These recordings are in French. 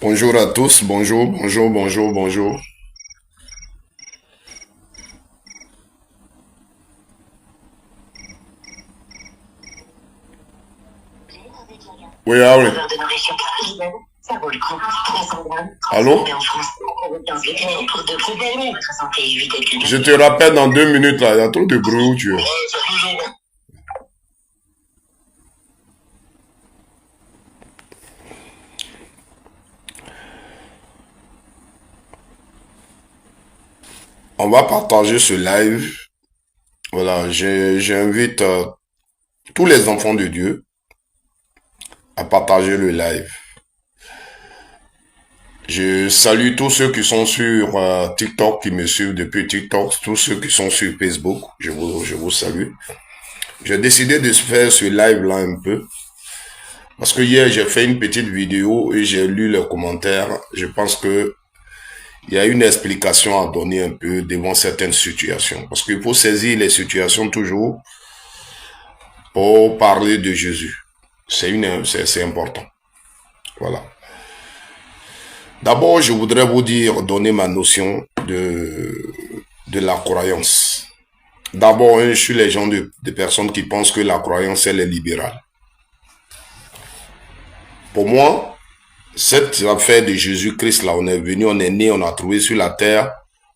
Bonjour à tous, bonjour, bonjour, bonjour, bonjour. Oui, ah oui. Allô? Je te rappelle dans 2 minutes là, il y a trop de bruit où tu es. On va partager ce live. Voilà, j'invite tous les enfants de Dieu à partager le live. Je salue tous ceux qui sont sur TikTok, qui me suivent depuis TikTok, tous ceux qui sont sur Facebook, je vous salue. J'ai décidé de faire ce live-là un peu, parce que hier j'ai fait une petite vidéo et j'ai lu les commentaires. Je pense que il y a une explication à donner un peu devant certaines situations, parce qu'il faut saisir les situations toujours pour parler de Jésus. C'est important. Voilà. D'abord, je voudrais vous donner ma notion de la croyance. D'abord, je suis les gens de personnes qui pensent que la croyance, elle est libérale. Pour moi, cette affaire de Jésus-Christ, là, on est venu, on est né, on a trouvé sur la terre,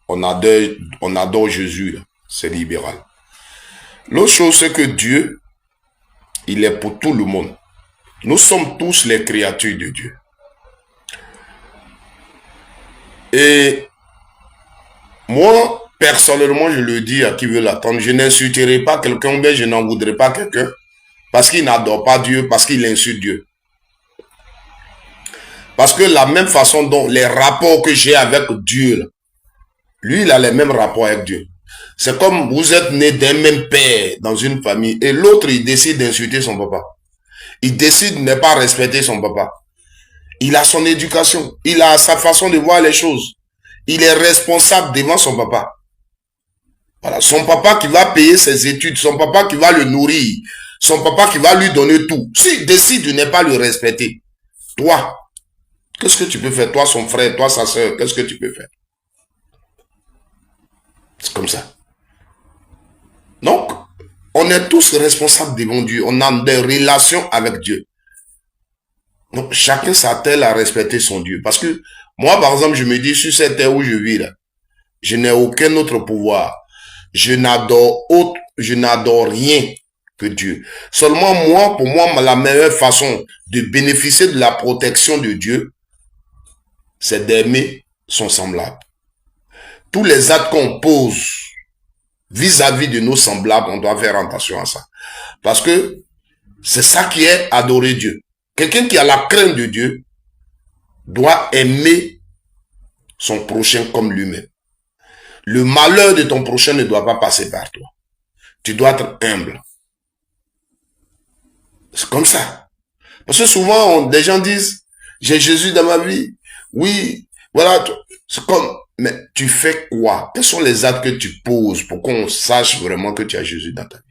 on adore Jésus, c'est libéral. L'autre chose, c'est que Dieu, il est pour tout le monde. Nous sommes tous les créatures de Dieu. Et moi, personnellement, je le dis à qui veut l'attendre, je n'insulterai pas quelqu'un, mais je n'en voudrais pas quelqu'un parce qu'il n'adore pas Dieu, parce qu'il insulte Dieu. Parce que la même façon dont les rapports que j'ai avec Dieu, lui, il a les mêmes rapports avec Dieu. C'est comme vous êtes né d'un même père dans une famille et l'autre, il décide d'insulter son papa. Il décide de ne pas respecter son papa. Il a son éducation. Il a sa façon de voir les choses. Il est responsable devant son papa. Voilà, son papa qui va payer ses études, son papa qui va le nourrir, son papa qui va lui donner tout. S'il décide de ne pas le respecter, toi, qu'est-ce que tu peux faire? Toi, son frère, toi, sa soeur, qu'est-ce que tu peux faire? C'est comme ça. Donc, on est tous responsables devant Dieu. On a des relations avec Dieu. Donc, chacun s'attelle à respecter son Dieu. Parce que moi, par exemple, je me dis, sur cette terre où je vis, là, je n'ai aucun autre pouvoir. Je n'adore rien que Dieu. Seulement moi, pour moi, la meilleure façon de bénéficier de la protection de Dieu, c'est d'aimer son semblable. Tous les actes qu'on pose vis-à-vis de nos semblables, on doit faire attention à ça. Parce que c'est ça qui est adorer Dieu. Quelqu'un qui a la crainte de Dieu doit aimer son prochain comme lui-même. Le malheur de ton prochain ne doit pas passer par toi. Tu dois être humble. C'est comme ça. Parce que souvent, des gens disent, j'ai Jésus dans ma vie. Oui, voilà. C'est comme, mais tu fais quoi? Quels sont les actes que tu poses pour qu'on sache vraiment que tu as Jésus dans ta vie?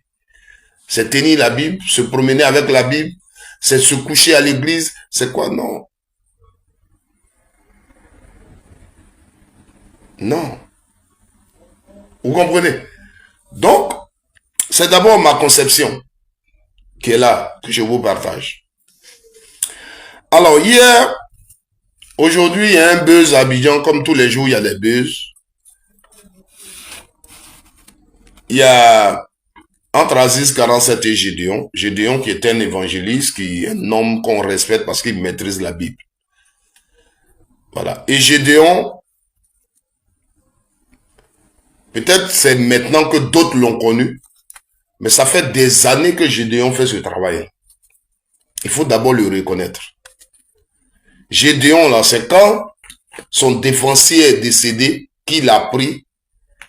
C'est tenir la Bible, se promener avec la Bible, c'est se coucher à l'église, c'est quoi? Non. Non. Vous comprenez? Donc, c'est d'abord ma conception qui est là, que je vous partage. Alors, aujourd'hui, il y a un buzz à Abidjan, comme tous les jours, il y a des buzz. Il y a entre Aziz 47 et Gédéon. Gédéon qui est un évangéliste, qui est un homme qu'on respecte parce qu'il maîtrise la Bible. Voilà. Et Gédéon, peut-être c'est maintenant que d'autres l'ont connu, mais ça fait des années que Gédéon fait ce travail. Il faut d'abord le reconnaître. Gédéon, là, c'est quand son défensier est décédé qu'il a pris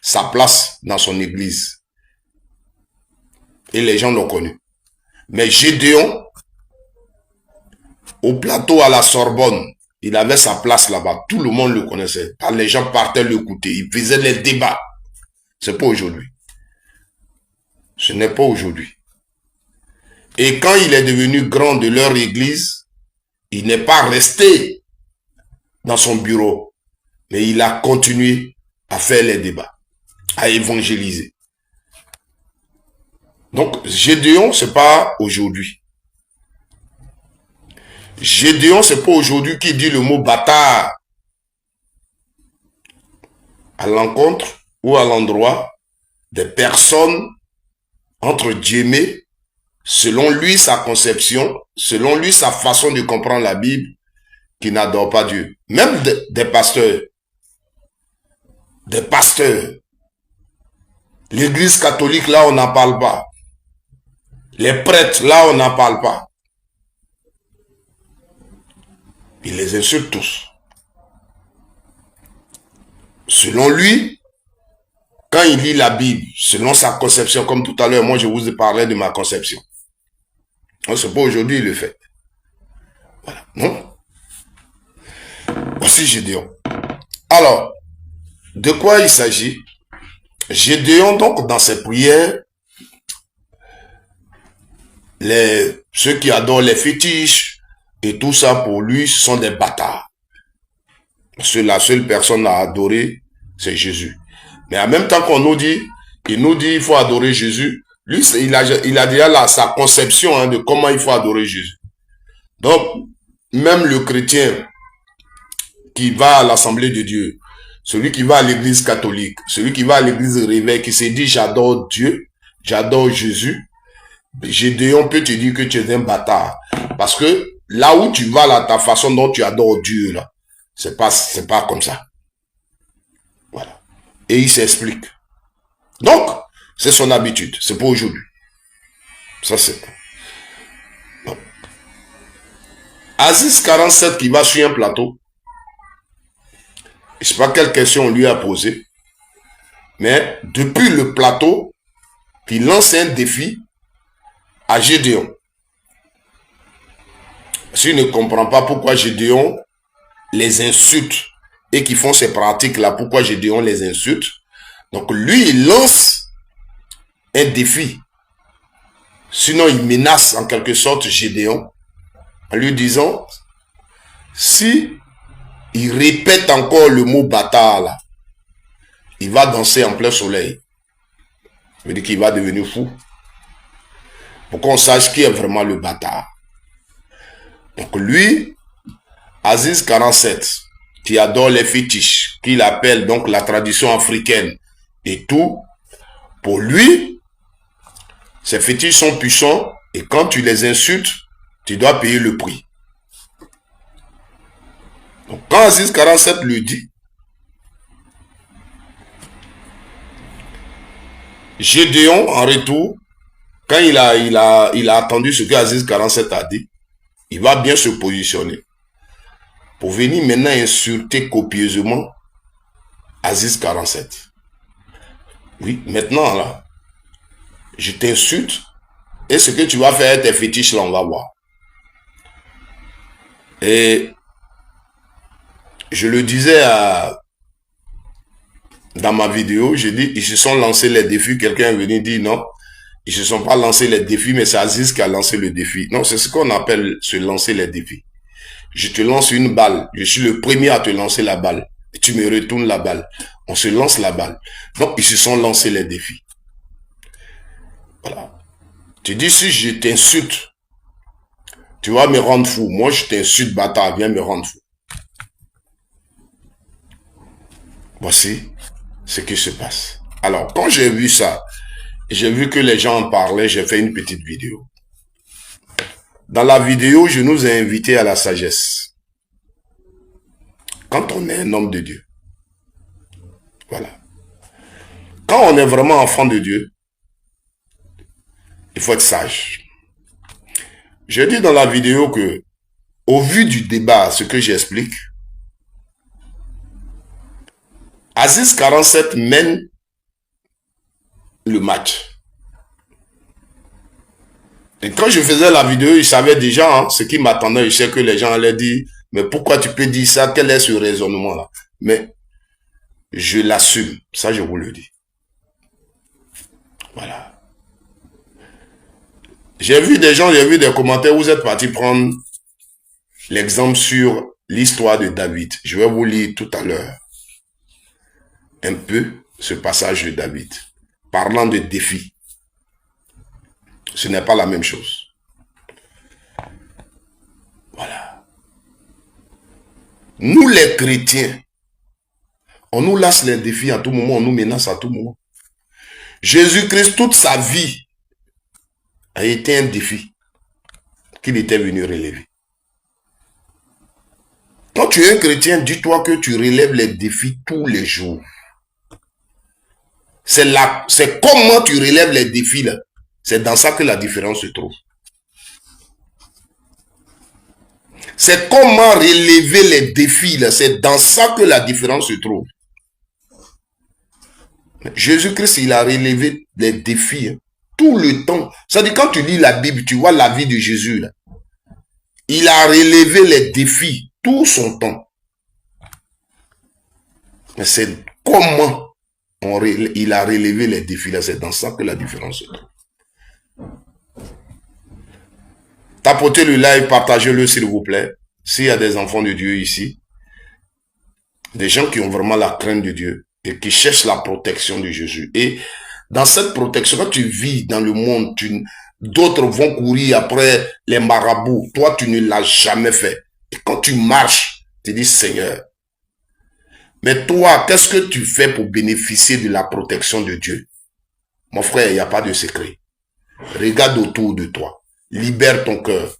sa place dans son église. Et les gens l'ont connu. Mais Gédéon, au plateau à la Sorbonne, il avait sa place là-bas. Tout le monde le connaissait. Les gens partaient l'écouter. Il faisait les débats. C'est pas aujourd'hui. Ce n'est pas aujourd'hui. Et quand il est devenu grand de leur église, il n'est pas resté dans son bureau. Mais il a continué à faire les débats, à évangéliser. Donc, Gédéon, c'est pas aujourd'hui. Gédéon, c'est pas aujourd'hui qui dit le mot bâtard à l'encontre ou à l'endroit des personnes entre guillemets, selon lui sa conception, selon lui sa façon de comprendre la Bible, qui n'adorent pas Dieu. Même des pasteurs. Des pasteurs. L'église catholique, là, on n'en parle pas. Les prêtres, là, on n'en parle pas. Il les insulte tous. Selon lui, quand il lit la Bible, selon sa conception, comme tout à l'heure, moi je vous ai parlé de ma conception. C'est pas aujourd'hui il le fait. Voilà. Non? Voici Gédéon. Alors, de quoi il s'agit? Gédéon, donc, dans ses prières, ceux qui adorent les fétiches et tout ça, pour lui, ce sont des bâtards. Parce que la seule personne à adorer, c'est Jésus. Mais en même temps qu'on nous dit, il faut adorer Jésus. Lui, il a déjà là sa conception de comment il faut adorer Jésus. Donc, même le chrétien qui va à l'Assemblée de Dieu, celui qui va à l'église catholique, celui qui va à l'église réveil, qui se dit j'adore Dieu, j'adore Jésus, Gédéon peut te dire que tu es un bâtard. Parce que là où tu vas, là, ta façon dont tu adores Dieu, là, c'est pas comme ça. Voilà. Et il s'explique. Donc, c'est son habitude. C'est pas aujourd'hui. Ça, c'est... Bon. Aziz 47 qui va sur un plateau. Je ne sais pas quelle question on lui a posée. Mais depuis le plateau, il lance un défi à Gédéon. S'il ne comprend pas pourquoi Gédéon les insulte et qui font ces pratiques-là, pourquoi Gédéon les insulte. Donc lui, il lance un défi. Sinon, il menace en quelque sorte Gédéon en lui disant, si il répète encore le mot bâtard là, il va danser en plein soleil. Ça veut dire qu'il va devenir fou. Pour qu'on sache qui est vraiment le bâtard. Donc lui, Aziz 47, qui adore les fétiches, qu'il appelle donc la tradition africaine et tout, pour lui, ces fétiches sont puissants et quand tu les insultes, tu dois payer le prix. Donc quand Aziz 47 lui dit, Gédéon, en retour, quand il a attendu ce que Aziz 47 a dit, il va bien se positionner. Pour venir maintenant insulter copieusement Aziz 47. Oui, maintenant là, je t'insulte et ce que tu vas faire tes fétiches là, on va voir. Et je le disais dans ma vidéo, j'ai dit, ils se sont lancés les défis. Quelqu'un est venu dire non, ils se sont pas lancés les défis, mais c'est Aziz qui a lancé le défi. Non, c'est ce qu'on appelle se lancer les défis. Je te lance une balle, je suis le premier à te lancer la balle. Et tu me retournes la balle. On se lance la balle. Donc, ils se sont lancés les défis. Voilà. Tu dis, si je t'insulte, tu vas me rendre fou. Moi, je t'insulte, bâtard, viens me rendre fou. Voici ce qui se passe. Alors, quand j'ai vu ça, j'ai vu que les gens en parlaient, j'ai fait une petite vidéo. Dans la vidéo, je nous ai invités à la sagesse. Quand on est un homme de Dieu. Voilà. Quand on est vraiment enfant de Dieu, il faut être sage. Je dis dans la vidéo que, au vu du débat, ce que j'explique, Aziz 47 mène le match. Et quand je faisais la vidéo, il savait déjà ce qui m'attendait. Je sais que les gens allaient dire, mais pourquoi tu peux dire ça? Quel est ce raisonnement-là? Mais je l'assume. Ça, je vous le dis. Voilà. J'ai vu des gens, j'ai vu des commentaires, vous êtes partis prendre l'exemple sur l'histoire de David. Je vais vous lire tout à l'heure un peu ce passage de David. Parlant de défis. Ce n'est pas la même chose. Voilà. Nous les chrétiens, on nous lance les défis à tout moment, on nous menace à tout moment. Jésus-Christ, toute sa vie, a été un défi qu'il était venu relever. Quand tu es un chrétien, dis-toi que tu relèves les défis tous les jours. C'est comment tu relèves les défis là. C'est dans ça que la différence se trouve. C'est comment relever les défis là. C'est dans ça que la différence se trouve. Jésus-Christ, il a relevé les défis hein, tout le temps. C'est-à-dire quand tu lis la Bible, tu vois la vie de Jésus là. Il a relevé les défis tout son temps. Mais c'est comment il a relevé les défis là. C'est dans ça que la différence se trouve. Tapotez le live, partagez-le s'il vous plaît. S'il y a des enfants de Dieu ici, des gens qui ont vraiment la crainte de Dieu et qui cherchent la protection de Jésus. Et dans cette protection, quand tu vis dans le monde, d'autres vont courir après les marabouts. Toi, tu ne l'as jamais fait. Et quand tu marches, tu dis Seigneur. Mais toi, qu'est-ce que tu fais pour bénéficier de la protection de Dieu? Mon frère, il n'y a pas de secret. Regarde autour de toi. Libère ton cœur.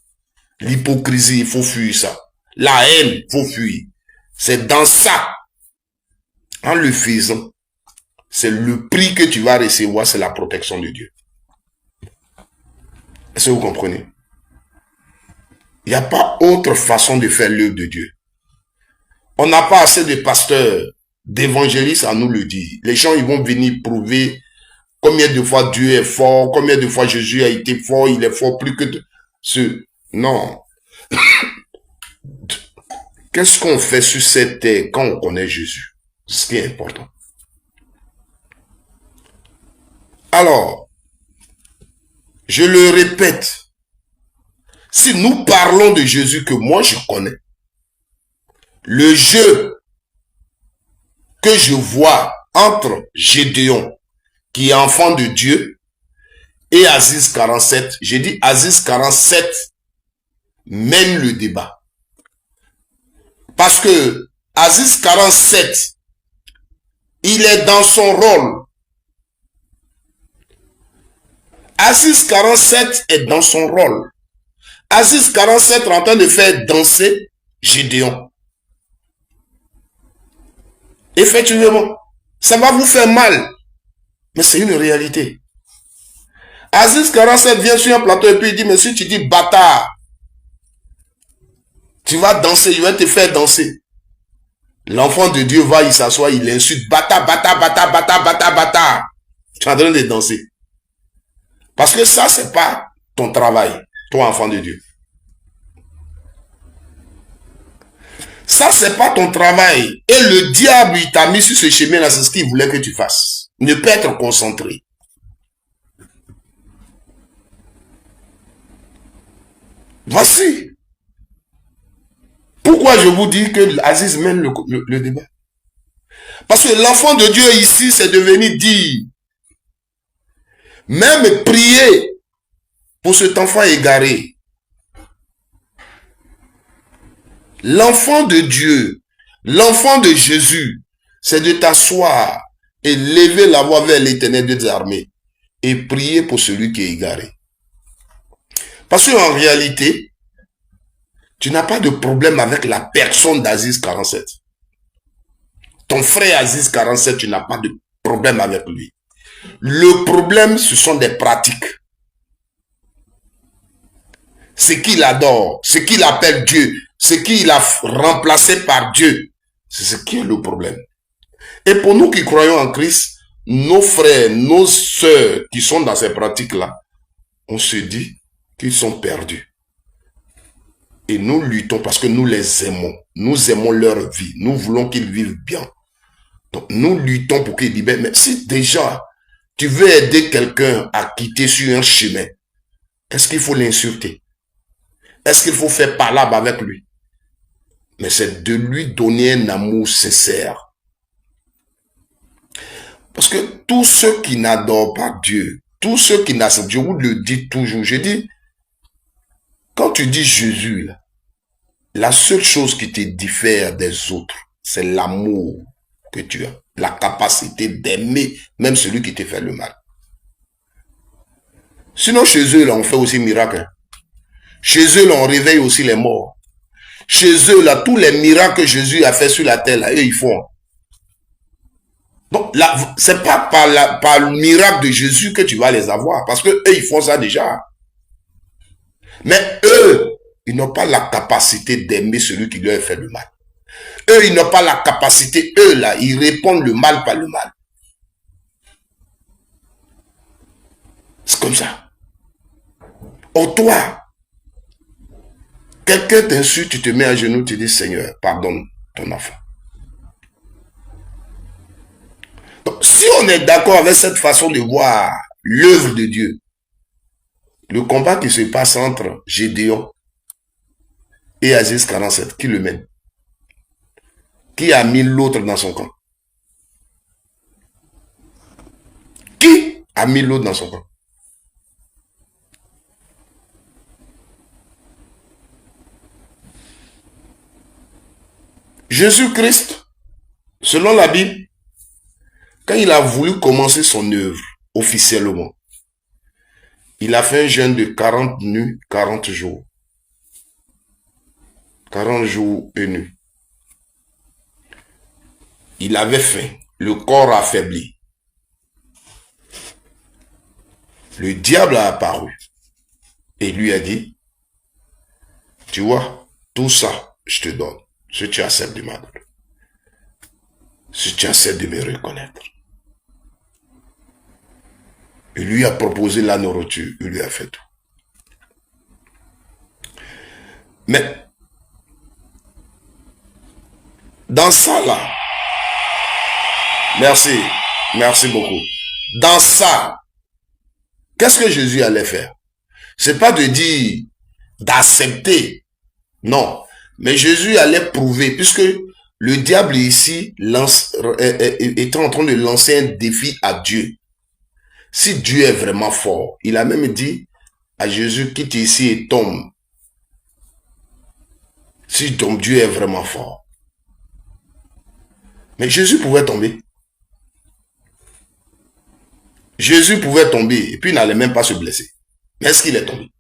L'hypocrisie, il faut fuir ça. La haine, il faut fuir. C'est dans ça. En le faisant, c'est le prix que tu vas recevoir, c'est la protection de Dieu. Est-ce que vous comprenez? Il n'y a pas autre façon de faire l'œuvre de Dieu. On n'a pas assez de pasteurs, d'évangélistes à nous le dire. Les gens, ils vont venir prouver combien de fois Dieu est fort, combien de fois Jésus a été fort, il est fort plus que ce. Non. Qu'est-ce qu'on fait sur cette terre quand on connaît Jésus? C'est ce qui est important. Alors, je le répète, si nous parlons de Jésus que moi je connais, le jeu que je vois entre Gédéon, qui est enfant de Dieu, et Aziz 47, j'ai dit Aziz 47 mène le débat. Parce que Aziz 47, il est dans son rôle. Aziz 47 est dans son rôle. Aziz 47 est en train de faire danser Gédéon. Effectivement, ça va vous faire mal. Mais c'est une réalité. Aziz 47 vient sur un plateau et puis il dit, mais si tu dis bâtard, tu vas danser, je vais te faire danser. L'enfant de Dieu va, il s'assoit, il insulte, bâtard, bâtard, bâtard, bâtard, bâtard, bâtard. Tu es en train de danser. Parce que ça, c'est pas ton travail, toi, enfant de Dieu. Ça, c'est pas ton travail. Et le diable, il t'a mis sur ce chemin-là, c'est ce qu'il voulait que tu fasses. Ne pas être concentré. Voici. Pourquoi je vous dis que Aziz mène le débat? Parce que l'enfant de Dieu ici, c'est de venir dire, même prier pour cet enfant égaré. L'enfant de Dieu, l'enfant de Jésus, c'est de t'asseoir et lever la voix vers l'Éternel des armées et prier pour celui qui est égaré. Parce qu'en réalité, tu n'as pas de problème avec la personne d'Aziz 47. Ton frère Aziz 47, tu n'as pas de problème avec lui. Le problème, ce sont des pratiques. Ce qu'il adore, ce qu'il appelle Dieu, ce qu'il a remplacé par Dieu, c'est ce qui est le problème. Et pour nous qui croyons en Christ, nos frères, nos sœurs qui sont dans ces pratiques-là, on se dit qu'ils sont perdus. Et nous luttons parce que nous les aimons. Nous aimons leur vie. Nous voulons qu'ils vivent bien. Donc nous luttons pour qu'ils libèrent. Mais si déjà tu veux aider quelqu'un à quitter sur un chemin, est-ce qu'il faut l'insulter? Est-ce qu'il faut faire palabre avec lui? mais c'est de lui donner un amour sincère. Parce que tous ceux qui n'adorent pas Dieu, tous ceux qui n'acceptent, je vous le dis toujours, je dis, quand tu dis Jésus, là, la seule chose qui te diffère des autres, c'est l'amour que tu as, la capacité d'aimer même celui qui te fait le mal. Sinon, chez eux, là, on fait aussi miracle. Hein. Chez eux, là, on réveille aussi les morts. Chez eux, là, tous les miracles que Jésus a fait sur la terre, là, eux, ils font. Donc, là, c'est pas par le miracle de Jésus que tu vas les avoir, parce que eux, ils font ça déjà. Mais eux, ils n'ont pas la capacité d'aimer celui qui leur fait le mal. Eux, ils n'ont pas la capacité, eux, là, ils répondent le mal par le mal. C'est comme ça. Or, toi, quelqu'un t'insulte, tu te mets à genoux, tu dis, Seigneur, pardonne ton enfant. Donc, si on est d'accord avec cette façon de voir l'œuvre de Dieu, le combat qui se passe entre Gédéon et Aziz 47, qui le mène? Qui a mis l'autre dans son camp? Qui a mis l'autre dans son camp? Jésus-Christ, selon la Bible, quand il a voulu commencer son œuvre officiellement, il a fait un jeûne de 40 nuits, 40 jours. 40 jours et nuits. Il avait faim, le corps affaibli. Le diable a apparu et lui a dit, tu vois, tout ça, je te donne, si tu acceptes de m'adorer, si tu acceptes de me reconnaître. Il lui a proposé la nourriture, il lui a fait tout. Mais, dans ça là, merci beaucoup. Dans ça, qu'est-ce que Jésus allait faire? C'est pas de dire, d'accepter, non. Mais Jésus allait prouver, puisque le diable ici était en train de lancer un défi à Dieu. Si Dieu est vraiment fort, il a même dit à Jésus, quitte ici et tombe. Si ton Dieu est vraiment fort. Mais Jésus pouvait tomber. Jésus pouvait tomber et puis il n'allait même pas se blesser. Mais est-ce qu'il est tombé?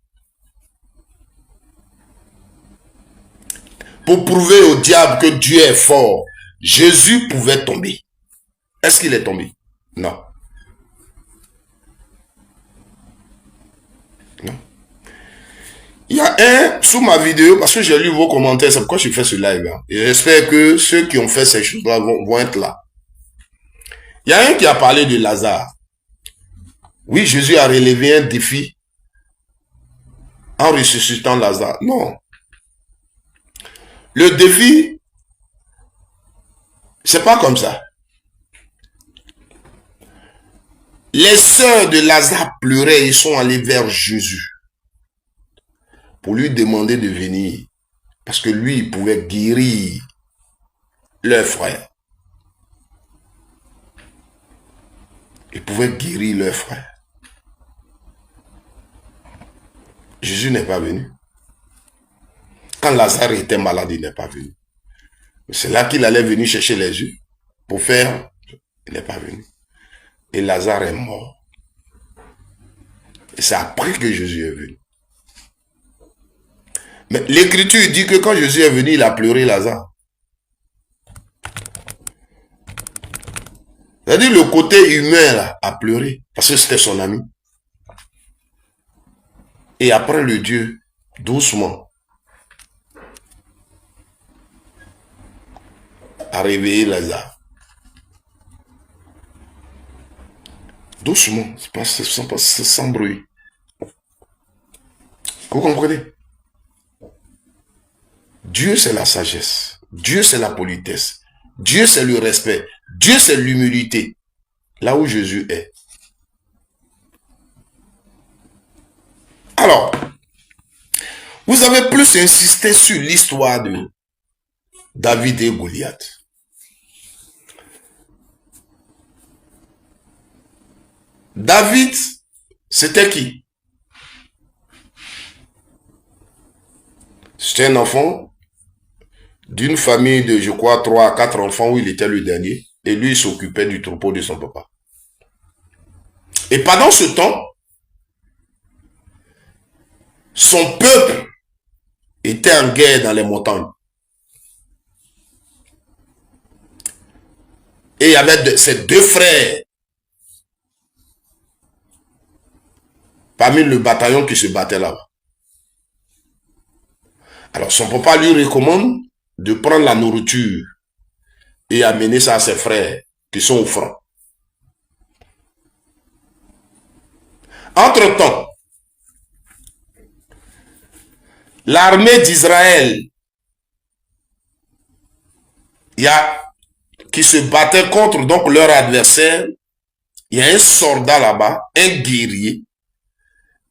Pour prouver au diable que Dieu est fort, Jésus pouvait tomber. Est-ce qu'il est tombé? Non. Non. Il y a un, sous ma vidéo, parce que j'ai lu vos commentaires, c'est pourquoi je fais ce live. Hein. Et j'espère que ceux qui ont fait ces choses-là vont être là. Il y a un qui a parlé de Lazare. Oui, Jésus a relevé un défi en ressuscitant Lazare. Non. Le défi, c'est pas comme ça. Les sœurs de Lazare pleuraient, ils sont allés vers Jésus pour lui demander de venir. Parce que lui, il pouvait guérir leur frère. Il pouvait guérir leur frère. Jésus n'est pas venu. Quand Lazare était malade, il n'est pas venu. C'est là qu'il allait venir chercher les yeux pour faire. Il n'est pas venu. Et Lazare est mort. Et c'est après que Jésus est venu. Mais l'écriture dit que quand Jésus est venu, il a pleuré Lazare. C'est-à-dire le côté humain là, a pleuré parce que c'était son ami. Et après le Dieu, doucement, a réveillé Lazare. Doucement, c'est sans bruit. Vous comprenez? Dieu, c'est la sagesse. Dieu, c'est la politesse. Dieu, c'est le respect. Dieu, c'est l'humilité. Là où Jésus est. Alors, vous avez plus insisté sur l'histoire de David et Goliath. David, c'était qui? C'était un enfant d'une famille de, je crois, 3 à 4 enfants où il était le dernier. Et lui, il s'occupait du troupeau de son papa. Et pendant ce temps, son peuple était en guerre dans les montagnes. Et il y avait ses 2 frères parmi le bataillon qui se battait là-bas. Alors son papa lui recommande de prendre la nourriture et amener ça à ses frères qui sont au front. Entre-temps, l'armée d'Israël qui se battait contre donc leur adversaire, il y a un soldat là-bas, un guerrier,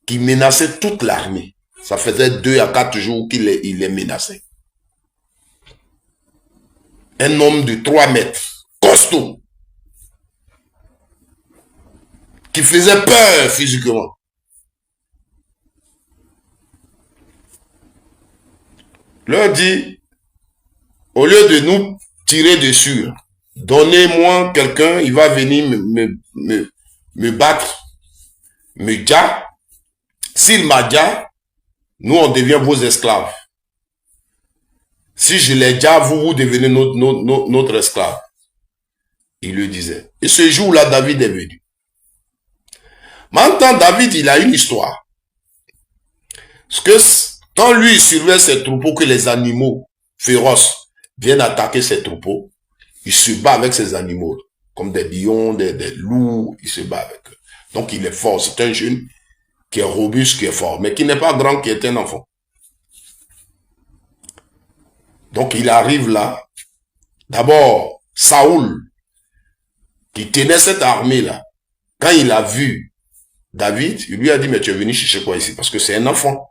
qui menaçait toute l'armée. Ça faisait 2 à 4 jours qu'il est menacé. Un homme de 3 mètres, costaud, qui faisait peur physiquement. Leur dit, au lieu de nous tirer dessus, donnez-moi quelqu'un, il va venir me battre, me dire. S'il m'a dit, nous on devient vos esclaves. Si je l'ai dit, vous devenez notre esclave. Il lui disait. Et ce jour-là, David est venu. Maintenant, David, il a une histoire. Parce que quand lui, il surveille ses troupeaux, que les animaux féroces viennent attaquer ses troupeaux, il se bat avec ces animaux. Comme des lions, des loups, il se bat avec eux. Donc il est fort. C'est un jeune qui est robuste, qui est fort, mais qui n'est pas grand, qui est un enfant. Donc il arrive là. D'abord, Saoul, qui tenait cette armée-là, quand il a vu David, il lui a dit, mais tu es venu chercher quoi ici? Parce que c'est un enfant.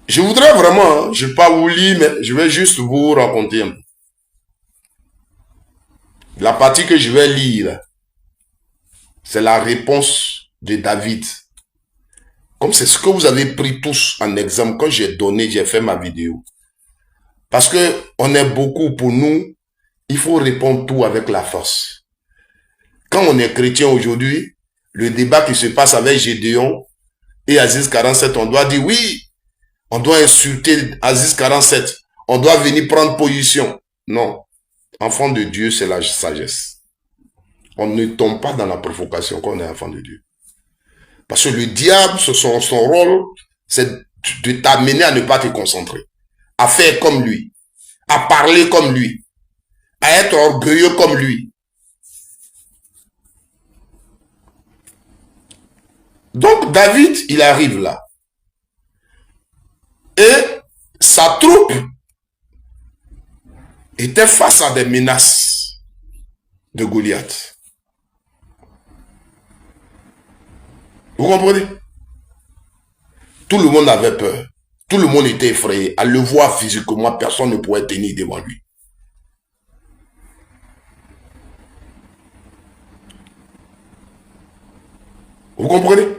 Je voudrais vraiment, je ne vais pas vous lire, mais je vais juste vous raconter un peu. La partie que je vais lire, c'est la réponse de David. Comme c'est ce que vous avez pris tous en exemple, quand j'ai fait ma vidéo. Parce que on est beaucoup pour nous, il faut répondre tout avec la force. Quand on est chrétien aujourd'hui, le débat qui se passe avec Gédéon et Aziz 47, on doit dire oui, on doit insulter Aziz 47, on doit venir prendre position. Non. Enfant de Dieu, c'est la sagesse. On ne tombe pas dans la provocation quand on est enfant de Dieu. Parce que le diable, son rôle, c'est de t'amener à ne pas te concentrer. À faire comme lui. À parler comme lui. À être orgueilleux comme lui. Donc David, il arrive là. Et sa troupe était face à des menaces de Goliath. Vous comprenez? Tout le monde avait peur. Tout le monde était effrayé. À le voir physiquement, personne ne pouvait tenir devant lui. Vous comprenez?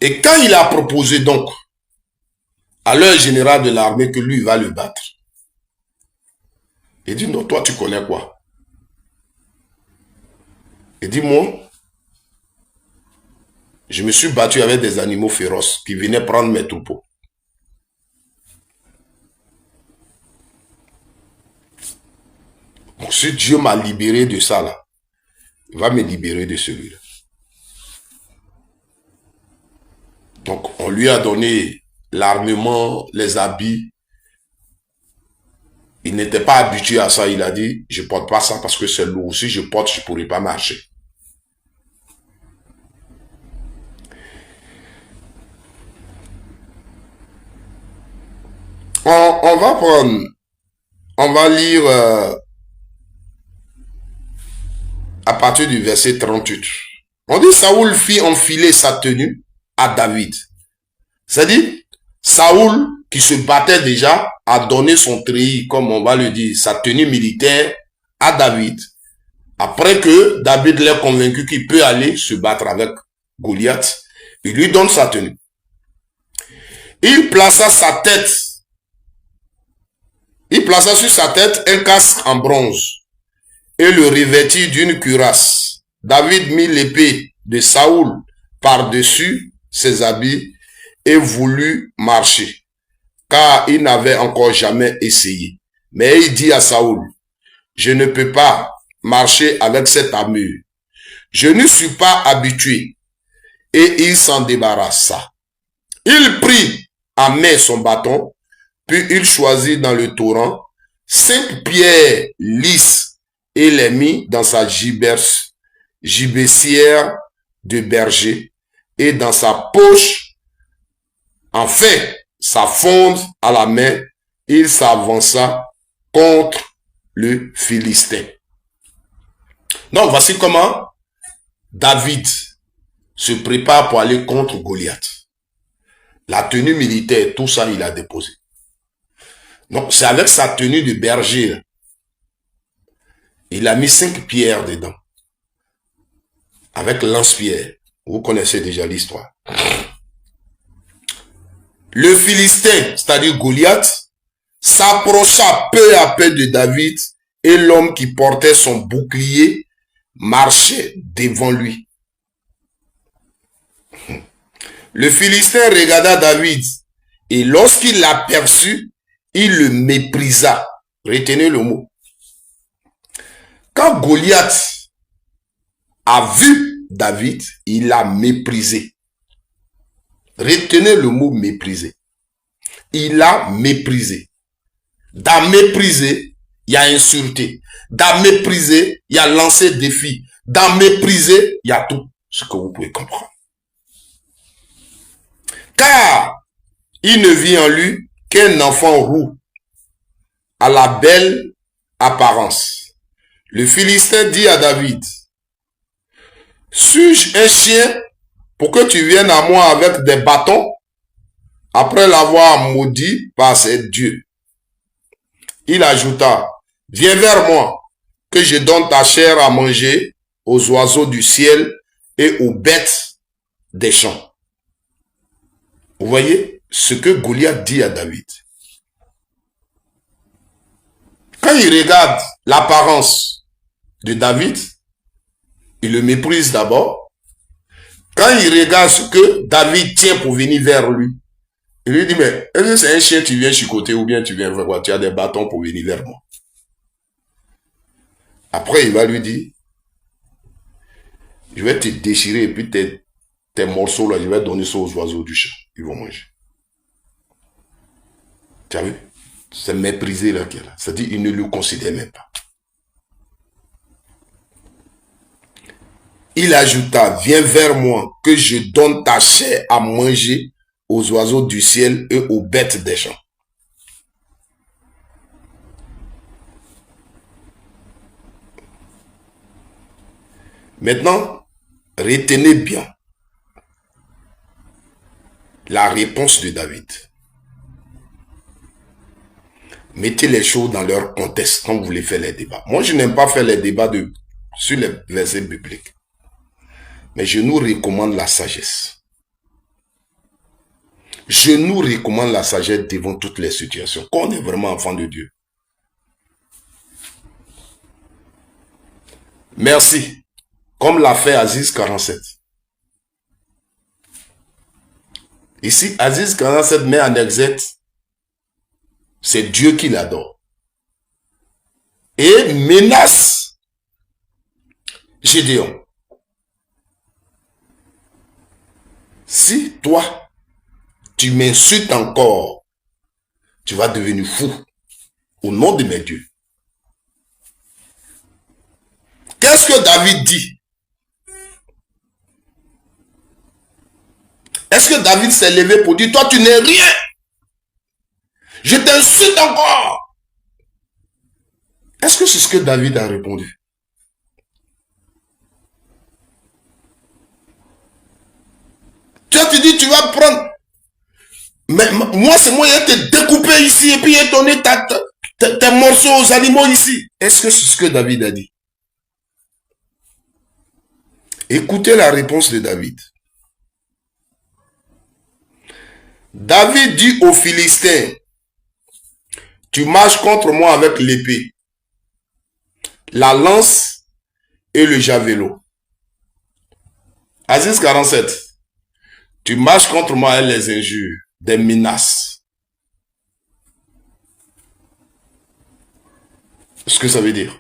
Et quand il a proposé donc à leur général de l'armée que lui va le battre, il dit non, toi tu connais quoi? Il dit moi, je me suis battu avec des animaux féroces qui venaient prendre mes troupeaux. Donc si Dieu m'a libéré de ça là, il va me libérer de celui-là. Donc on lui a donné l'armement, les habits. Il n'était pas habitué à ça. Il a dit, je ne porte pas ça parce que c'est lourd. Si je porte, je ne pourrai pas marcher. On va prendre, on va lire à partir du verset 38. On dit, Saoul fit enfiler sa tenue à David C'est-à-dire, Saoul, qui se battait déjà, a donné son treillis, comme on va le dire, sa tenue militaire à David. Après que David l'ait convaincu qu'il peut aller se battre avec Goliath, il lui donne sa tenue. Il plaça sur sa tête un casque en bronze et le revêtit d'une cuirasse. David mit l'épée de Saoul par-dessus ses habits et voulut marcher, car il n'avait encore jamais essayé. Mais il dit à Saoul, je ne peux pas marcher avec cette armure. Je ne suis pas habitué. Et il s'en débarrassa. Il prit à main son bâton, puis il choisit dans le torrent 5 pierres lisses et les mit dans sa gibecière de berger et dans sa poche. Enfin, sa fonde à la main, il s'avança contre le Philistin. Donc, voici comment David se prépare pour aller contre Goliath. La tenue militaire, tout ça, il a déposé. Donc, c'est avec sa tenue de berger. Il a mis 5 pierres dedans. Avec lance-pierre. Vous connaissez déjà l'histoire. Le Philistin, c'est-à-dire Goliath, s'approcha peu à peu de David et l'homme qui portait son bouclier marchait devant lui. Le Philistin regarda David et lorsqu'il l'aperçut, il le méprisa. Retenez le mot. Quand Goliath a vu David, il l'a méprisé. Retenez le mot mépriser. Il a méprisé. Dans mépriser, il y a insulté. Dans mépriser, il y a lancé défi. Dans mépriser, il y a tout ce que vous pouvez comprendre. Car il ne vit en lui qu'un enfant roux, à la belle apparence. Le Philistin dit à David, suis-je un chien pour que tu viennes à moi avec des bâtons, après l'avoir maudit par ses dieux? Il ajouta, viens vers moi, que je donne ta chair à manger aux oiseaux du ciel et aux bêtes des champs. Vous voyez ce que Goliath dit à David. Quand il regarde l'apparence de David, il le méprise d'abord. Quand il regarde ce que David tient pour venir vers lui, il lui dit, mais est-ce que c'est un chien, tu viens chicoter ou bien tu viens vers quoi? Tu as des bâtons pour venir vers moi. Après, il va lui dire, je vais te déchirer et puis tes morceaux là, je vais donner ça aux oiseaux du champ. Ils vont manger. Tu as vu? C'est méprisé là qu'il est là. C'est-à-dire, il ne le considère même pas. Il ajouta, viens vers moi, que je donne ta chair à manger aux oiseaux du ciel et aux bêtes des champs. Maintenant, retenez bien la réponse de David. Mettez les choses dans leur contexte quand vous voulez faire les débats. Moi, je n'aime pas faire les débats sur les versets bibliques. Mais je nous recommande la sagesse. Je nous recommande la sagesse devant toutes les situations. Quand on est vraiment enfant de Dieu. Merci. Comme l'a fait Aziz 47. Ici, Aziz 47 met en exergue, c'est Dieu qui l'adore. Et menace Gédéon. Si toi, tu m'insultes encore, tu vas devenir fou. Au nom de mes dieux. Qu'est-ce que David dit? Est-ce que David s'est levé pour dire, toi tu n'es rien? Je t'insulte encore. Est-ce que c'est ce que David a répondu? Toi tu dis, tu vas prendre Mais moi, c'est moi qui ai découpé ici et puis j'ai donné tes morceaux aux animaux ici. Est-ce que c'est ce que David a dit? Écoutez la réponse de David. David dit aux Philistins, tu marches contre moi avec l'épée, la lance et le javelot. Aziz 47, tu marches contre moi avec les injures, des menaces. Ce que ça veut dire.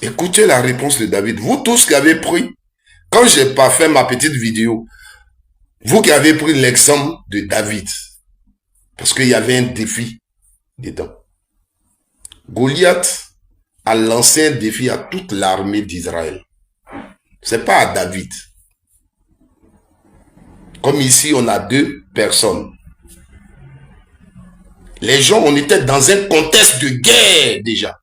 Écoutez la réponse de David. Vous tous qui avez pris, quand j'ai pas fait ma petite vidéo, vous qui avez pris l'exemple de David, parce qu'il y avait un défi dedans. Goliath a lancé un défi à toute l'armée d'Israël. C'est pas à David. Comme ici, on a deux personnes. Les gens, on était dans un contexte de guerre déjà.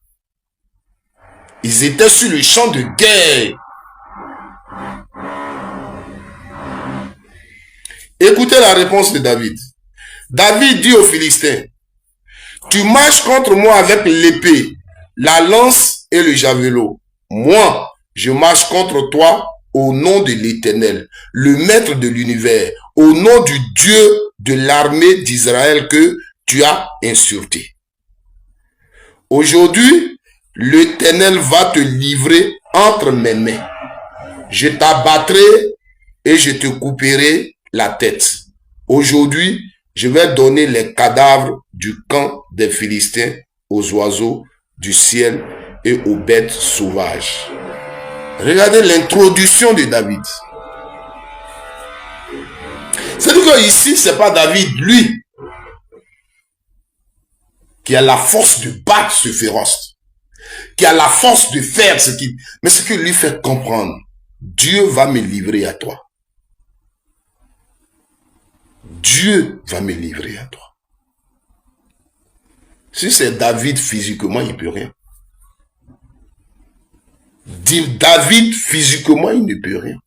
Ils étaient sur le champ de guerre. Écoutez la réponse de David. David dit aux Philistins, tu marches contre moi avec l'épée, la lance et le javelot. Moi, je marche contre toi au nom de l'Éternel, le maître de l'univers, au nom du Dieu de l'armée d'Israël que tu as insulté. Aujourd'hui, l'Éternel va te livrer entre mes mains. Je t'abattrai et je te couperai la tête. Aujourd'hui, je vais donner les cadavres du camp des Philistins aux oiseaux du ciel et aux bêtes sauvages. Regardez l'introduction de David. C'est-à-dire que ici, ce n'est pas David, lui, qui a la force de battre ce féroce, qui a la force de faire ce qu'il... Mais ce que lui fait comprendre, Dieu va me livrer à toi. Dieu va me livrer à toi. Si c'est David physiquement, il ne peut rien. David physiquement, il ne peut rien.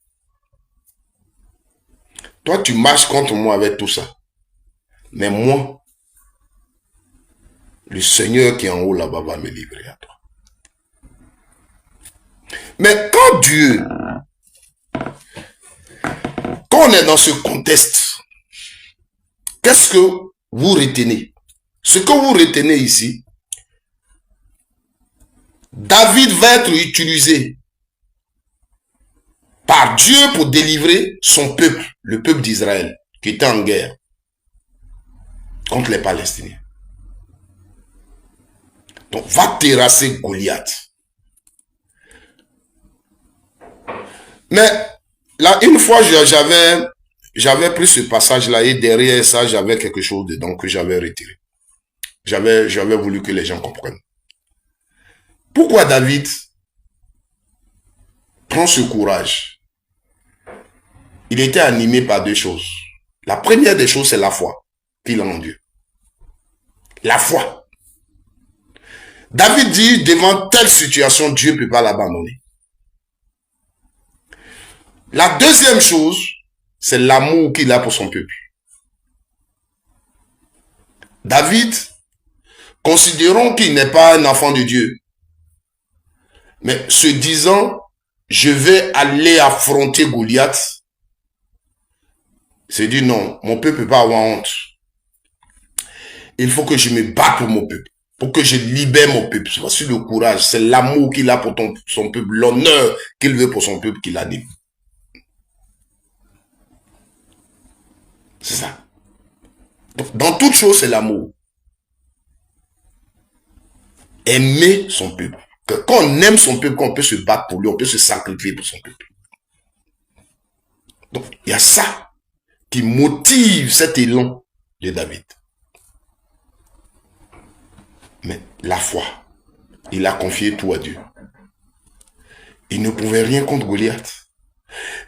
Toi, tu marches contre moi avec tout ça. Mais moi, le Seigneur qui est en haut là-bas va me livrer à toi. Mais quand Dieu, quand on est dans ce contexte, qu'est-ce que vous retenez? Ce que vous retenez ici, David va être utilisé par Dieu pour délivrer son peuple, le peuple d'Israël, qui était en guerre contre les Palestiniens. Donc, va terrasser Goliath. Mais là, une fois, j'avais pris ce passage-là et derrière ça, j'avais quelque chose dedans que j'avais retiré. J'avais voulu que les gens comprennent. Pourquoi David prend ce courage? Il était animé par deux choses. La première des choses, c'est la foi qu'il a en Dieu. La foi. David dit, devant telle situation, Dieu ne peut pas l'abandonner. La deuxième chose, c'est l'amour qu'il a pour son peuple. David, considérons qu'il n'est pas un enfant de Dieu, mais se disant, je vais aller affronter Goliath, c'est dit non, mon peuple ne peut pas avoir honte. Il faut que je me batte pour mon peuple, pour que je libère mon peuple. C'est pas le courage, c'est l'amour qu'il a pour son peuple, l'honneur qu'il veut pour son peuple qu'il anime. C'est ça. Donc, dans toute chose, c'est l'amour. Aimer son peuple. Quand on aime son peuple, quand on peut se battre pour lui, on peut se sacrifier pour son peuple. Donc, il y a ça qui motive cet élan de David. Mais la foi, il a confié tout à Dieu. Il ne pouvait rien contre Goliath.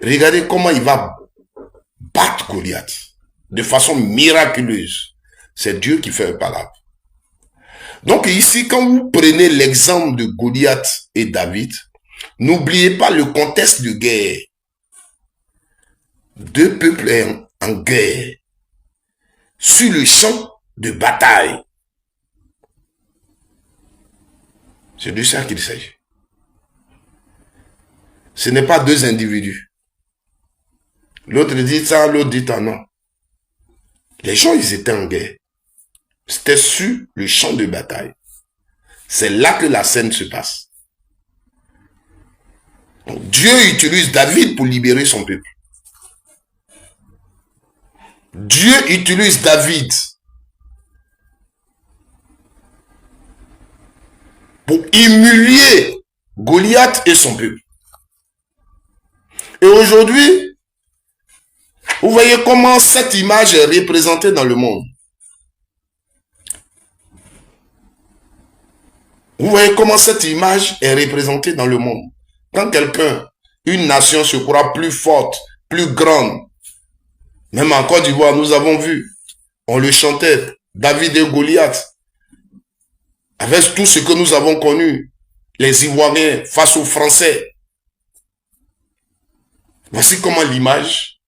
Regardez comment il va battre Goliath de façon miraculeuse. C'est Dieu qui fait un palabre. Donc ici, quand vous prenez l'exemple de Goliath et David, n'oubliez pas le contexte de guerre. Deux peuples en guerre, sur le champ de bataille. C'est de ça qu'il s'agit. Ce n'est pas deux individus. L'autre dit ça, l'autre dit ça, non. Les gens, ils étaient en guerre. C'était sur le champ de bataille. C'est là que la scène se passe. Donc, Dieu utilise David pour libérer son peuple. Dieu utilise David pour humilier Goliath et son peuple. Et aujourd'hui, vous voyez comment cette image est représentée dans le monde. Vous voyez comment cette image est représentée dans le monde. Quand quelqu'un, une nation se croit plus forte, plus grande, même en Côte d'Ivoire, nous avons vu, on le chantait, David et Goliath, avec tout ce que nous avons connu, les Ivoiriens face aux Français. Voici comment l'image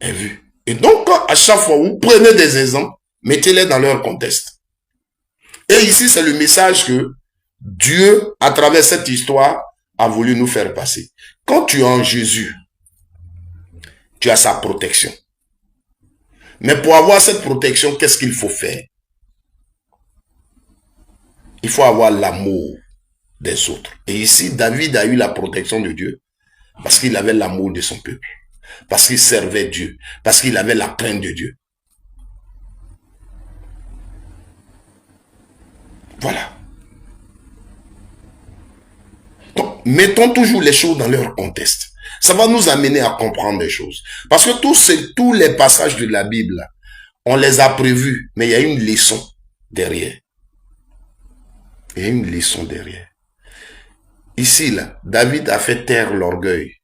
est vue. Et donc, à chaque fois, vous prenez des exemples, mettez-les dans leur contexte. Et ici, c'est le message que Dieu, à travers cette histoire, a voulu nous faire passer. Quand tu es en Jésus, tu as sa protection. Mais pour avoir cette protection, qu'est-ce qu'il faut faire? Il faut avoir l'amour des autres. Et ici, David a eu la protection de Dieu parce qu'il avait l'amour de son peuple, parce qu'il servait Dieu, parce qu'il avait la crainte de Dieu. Voilà. Donc, mettons toujours les choses dans leur contexte. Ça va nous amener à comprendre des choses. Parce que tous les passages de la Bible, on les a prévus, mais il y a une leçon derrière. Il y a une leçon derrière. Ici, là, David a fait taire l'orgueil.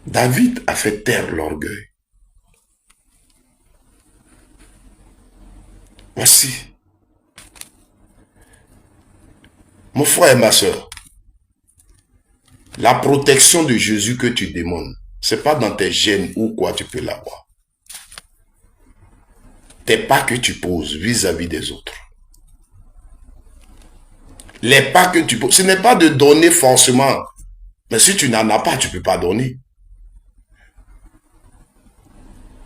David a fait taire l'orgueil. Voici. Mon frère et ma soeur, la protection de Jésus que tu demandes, c'est pas dans tes gènes ou quoi tu peux l'avoir. Tes pas que tu poses vis-à-vis des autres. Les pas que tu poses, ce n'est pas de donner forcément. Mais si tu n'en as pas, tu ne peux pas donner.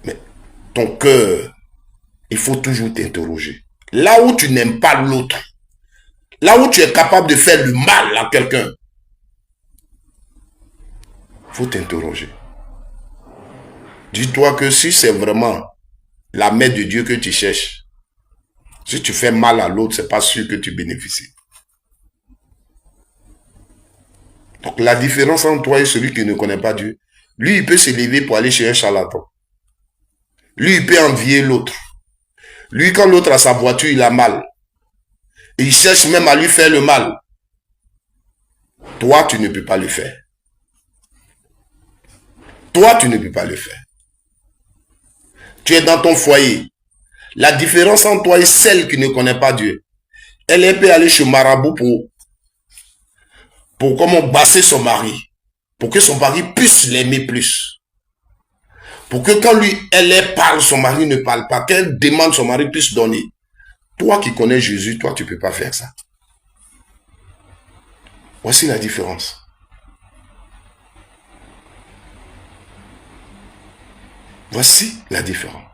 Mais ton cœur, il faut toujours t'interroger. Là où tu n'aimes pas l'autre, là où tu es capable de faire le mal à quelqu'un, il faut t'interroger. Dis-toi que si c'est vraiment la main de Dieu que tu cherches, si tu fais mal à l'autre, c'est pas sûr que tu bénéficies. Donc la différence entre toi et celui qui ne connaît pas Dieu, lui il peut se lever pour aller chez un charlatan. Lui il peut envier l'autre. Lui quand l'autre a sa voiture, il a mal. Et il cherche même à lui faire le mal. Toi tu ne peux pas le faire. Toi tu ne peux pas le faire. Tu es dans ton foyer. La différence entre toi et celle qui ne connaît pas Dieu, elle peut aller chez marabout pour comment basser son mari, pour que son mari puisse l'aimer plus. Pour que quand lui, elle parle, son mari ne parle pas, qu'elle demande, son mari puisse donner. Toi qui connais Jésus, toi tu ne peux pas faire ça. Voici la différence. Voici la différence.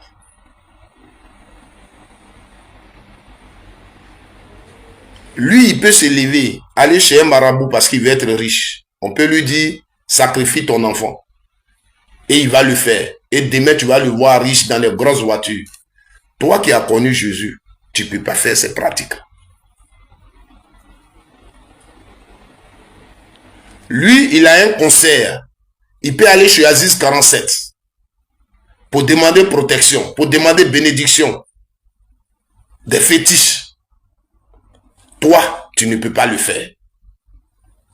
Lui, il peut se lever, aller chez un marabout parce qu'il veut être riche. On peut lui dire, sacrifie ton enfant. Et il va le faire. Et demain, tu vas le voir riche dans les grosses voitures. Toi qui as connu Jésus, tu ne peux pas faire ces pratiques. Lui, il a un concert. Il peut aller chez Aziz 47 pour demander protection, pour demander bénédiction. Des fétiches. Toi, tu ne peux pas le faire.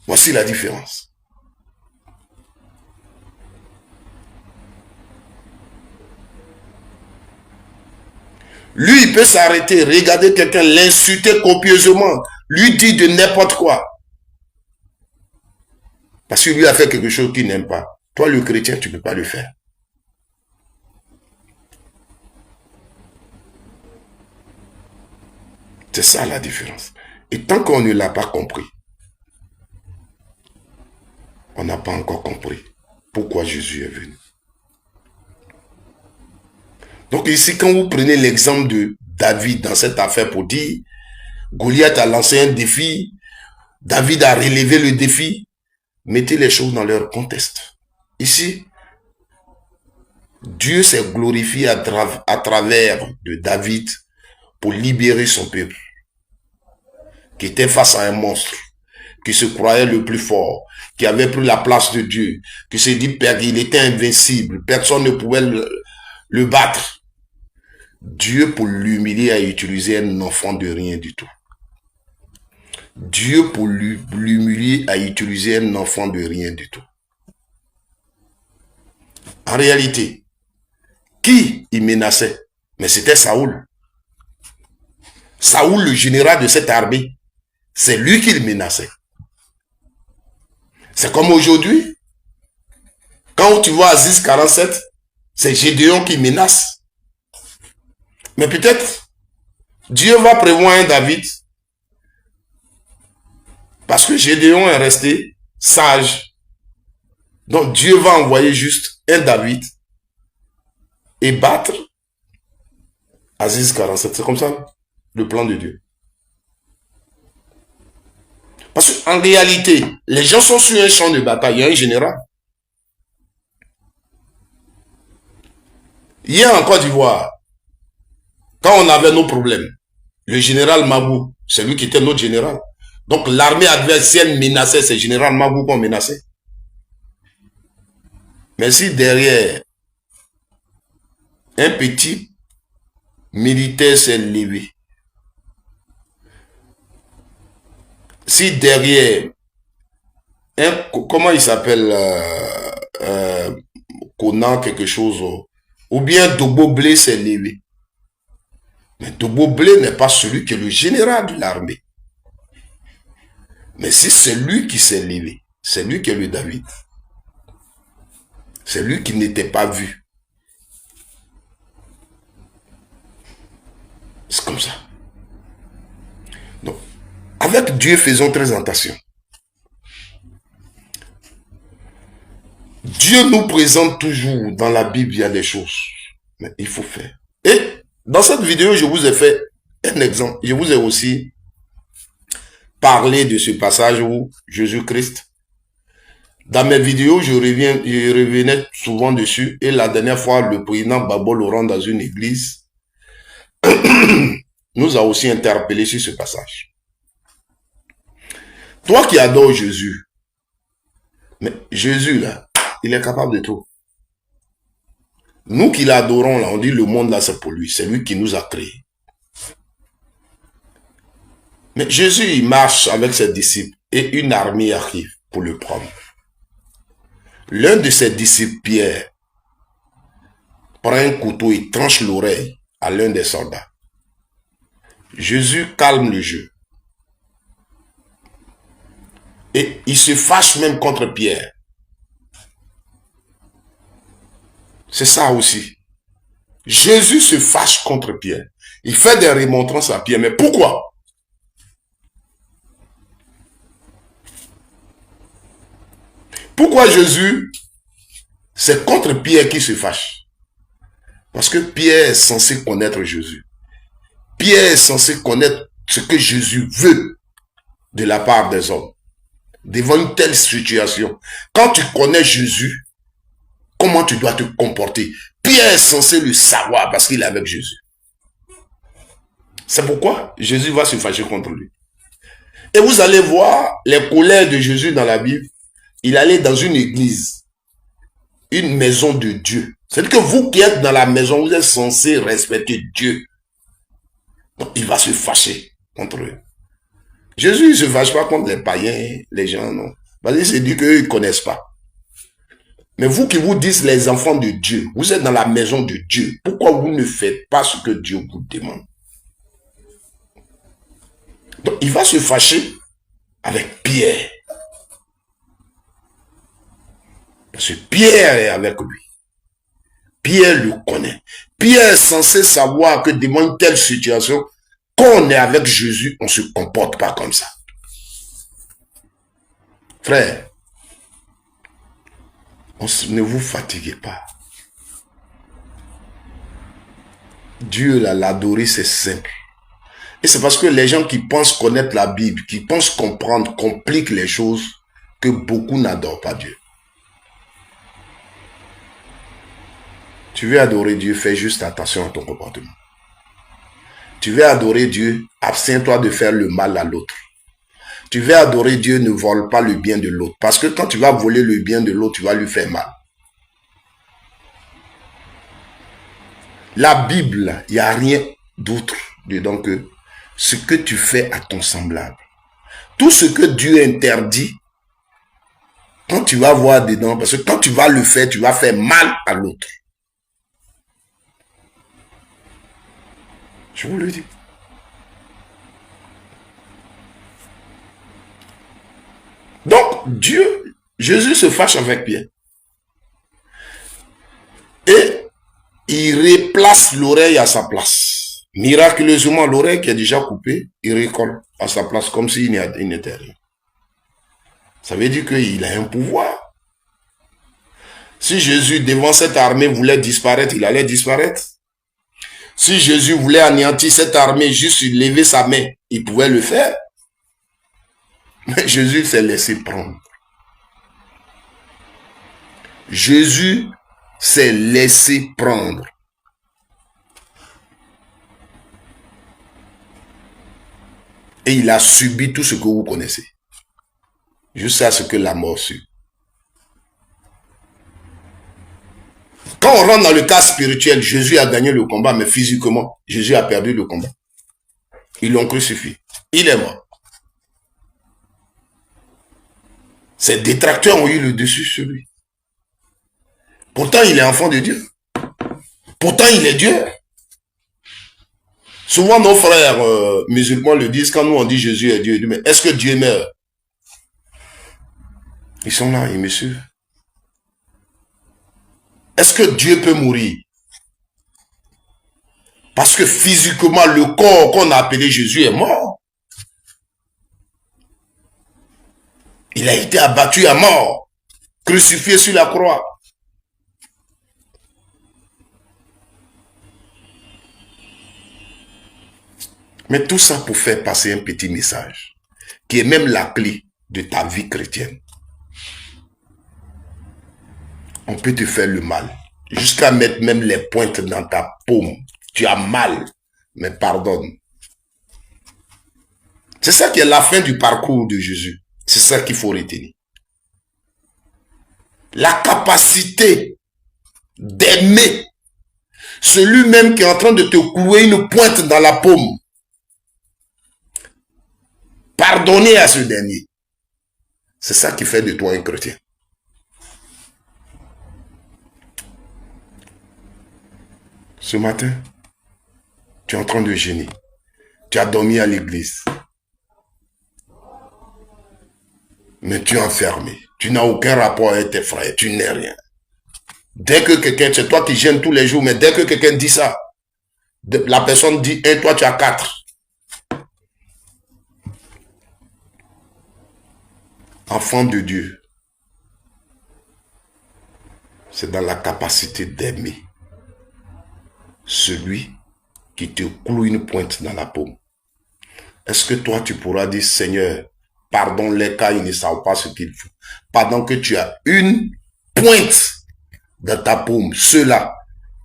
Voici la différence. Lui, il peut s'arrêter, regarder quelqu'un, l'insulter copieusement, lui dire de n'importe quoi. Parce que lui a fait quelque chose qu'il n'aime pas. Toi, le chrétien, tu ne peux pas le faire. C'est ça la différence. Et tant qu'on ne l'a pas compris, on n'a pas encore compris pourquoi Jésus est venu. Donc ici, quand vous prenez l'exemple de David dans cette affaire pour dire, Goliath a lancé un défi, David a relevé le défi, mettez les choses dans leur contexte. Ici, Dieu s'est glorifié à travers de David pour libérer son peuple, qui était face à un monstre, qui se croyait le plus fort, qui avait pris la place de Dieu, qui s'est dit qu'il était invincible, personne ne pouvait le battre. Dieu, pour l'humilier, a utilisé un enfant de rien du tout. Dieu, pour l'humilier, a utilisé un enfant de rien du tout. En réalité, qui il menaçait? Mais c'était Saoul. Saoul, le général de cette armée, c'est lui qui le menaçait. C'est comme aujourd'hui, quand tu vois Aziz 47, c'est Gédéon qui menace. Mais peut-être, Dieu va prévoir un David, parce que Gédéon est resté sage. Donc Dieu va envoyer juste un David et battre Aziz 47. C'est comme ça le plan de Dieu. Parce qu'en réalité, les gens sont sur un champ de bataille. Il y a un général. Hier en Côte d'Ivoire, quand on avait nos problèmes, le général Mabou, c'est lui qui était notre général. Donc l'armée adversaire menaçait, c'est le général Mabou qu'on menaçait. Mais si derrière, un petit militaire s'est levé, si derrière, comment il s'appelle, Conan quelque chose, ou bien Dobo Blé s'est levé. Mais Dobo Blé n'est pas celui qui est le général de l'armée. Mais si c'est lui qui s'est levé, c'est lui qui est le David. C'est lui qui n'était pas vu. C'est comme ça. Donc, avec Dieu, faisons très attention. Dieu nous présente toujours, dans la Bible, il y a des choses. Mais il faut faire. Et dans cette vidéo, je vous ai fait un exemple. Je vous ai aussi parlé de ce passage où Jésus-Christ, dans mes vidéos, je revenais souvent dessus. Et la dernière fois, le président Babo Laurent, dans une église, nous a aussi interpellé sur ce passage. Toi qui adores Jésus, mais Jésus, là, il est capable de tout. Nous qui l'adorons, là, on dit le monde, là, c'est pour lui. C'est lui qui nous a créés. Mais Jésus, il marche avec ses disciples et une armée arrive pour le prendre. L'un de ses disciples, Pierre, prend un couteau et tranche l'oreille à l'un des soldats. Jésus calme le jeu. Et il se fâche même contre Pierre. C'est ça aussi. Jésus se fâche contre Pierre. Il fait des remontrances à Pierre. Mais pourquoi? Pourquoi Jésus, c'est contre Pierre qui se fâche? Parce que Pierre est censé connaître Jésus. Pierre est censé connaître ce que Jésus veut de la part des hommes. Devant une telle situation, quand tu connais Jésus, comment tu dois te comporter? Pierre est censé le savoir parce qu'il est avec Jésus. C'est pourquoi Jésus va se fâcher contre lui. Et vous allez voir les colères de Jésus dans la Bible. Il allait dans une église, une maison de Dieu. C'est-à-dire que vous qui êtes dans la maison, vous êtes censé respecter Dieu. Donc il va se fâcher contre eux. Jésus ne se fâche pas contre les païens, les gens, non. Parce qu'il s'est dit qu'eux, ils ne connaissent pas. Mais vous qui vous dites les enfants de Dieu, vous êtes dans la maison de Dieu. Pourquoi vous ne faites pas ce que Dieu vous demande? Donc il va se fâcher avec Pierre. Parce que Pierre est avec lui. Pierre le connaît. Pierre est censé savoir que devant une telle situation, quand on est avec Jésus, on ne se comporte pas comme ça. Frère, ne vous fatiguez pas. Dieu, l'adorer, c'est simple. Et c'est parce que les gens qui pensent connaître la Bible, qui pensent comprendre, compliquent les choses, que beaucoup n'adorent pas Dieu. Tu veux adorer Dieu, fais juste attention à ton comportement. Tu veux adorer Dieu, abstiens-toi de faire le mal à l'autre. Tu veux adorer Dieu, ne vole pas le bien de l'autre. Parce que quand tu vas voler le bien de l'autre, tu vas lui faire mal. La Bible, il n'y a rien d'autre dedans que ce que tu fais à ton semblable. Tout ce que Dieu interdit, quand tu vas voir dedans, parce que quand tu vas le faire, tu vas faire mal à l'autre. Je vous le dis. Donc, Dieu, Jésus se fâche avec Pierre. Et il replace l'oreille à sa place. Miraculeusement, l'oreille qui est déjà coupée, il recolle à sa place comme s'il n'était rien. Ça veut dire qu'il a un pouvoir. Si Jésus, devant cette armée, voulait disparaître, il allait disparaître. Si Jésus voulait anéantir cette armée, juste lever sa main, il pouvait le faire. Mais Jésus s'est laissé prendre. Jésus s'est laissé prendre. Et il a subi tout ce que vous connaissez. Jusqu'à ce que la mort suive. Quand on rentre dans le cas spirituel, Jésus a gagné le combat, mais physiquement, Jésus a perdu le combat. Ils l'ont crucifié. Il est mort. Ses détracteurs ont eu le dessus sur lui. Pourtant, il est enfant de Dieu. Pourtant, il est Dieu. Souvent, nos frères musulmans le disent, quand nous on dit Jésus est Dieu, mais est-ce que Dieu meurt? Ils sont là, ils me suivent. Est-ce que Dieu peut mourir? Parce que physiquement, le corps qu'on a appelé Jésus est mort. Il a été abattu à mort, crucifié sur la croix. Mais tout ça pour faire passer un petit message, qui est même la clé de ta vie chrétienne. On peut te faire le mal, jusqu'à mettre même les pointes dans ta paume. Tu as mal, mais pardonne. C'est ça qui est la fin du parcours de Jésus. C'est ça qu'il faut retenir. La capacité d'aimer celui-même qui est en train de te clouer une pointe dans la paume. Pardonner à ce dernier. C'est ça qui fait de toi un chrétien. Ce matin, tu es en train de gêner. Tu as dormi à l'église. Mais tu es enfermé. Tu n'as aucun rapport avec tes frères. Tu n'es rien. Dès que quelqu'un, c'est toi qui gênes tous les jours, mais dès que quelqu'un dit ça, la personne dit 1, toi tu as 4. Enfant de Dieu, c'est dans la capacité d'aimer celui qui te cloue une pointe dans la paume. Est-ce que toi tu pourras dire, Seigneur, pardonne-les car ils ne savent pas ce qu'ils font. Pendant que tu as une pointe dans ta paume, ceux-là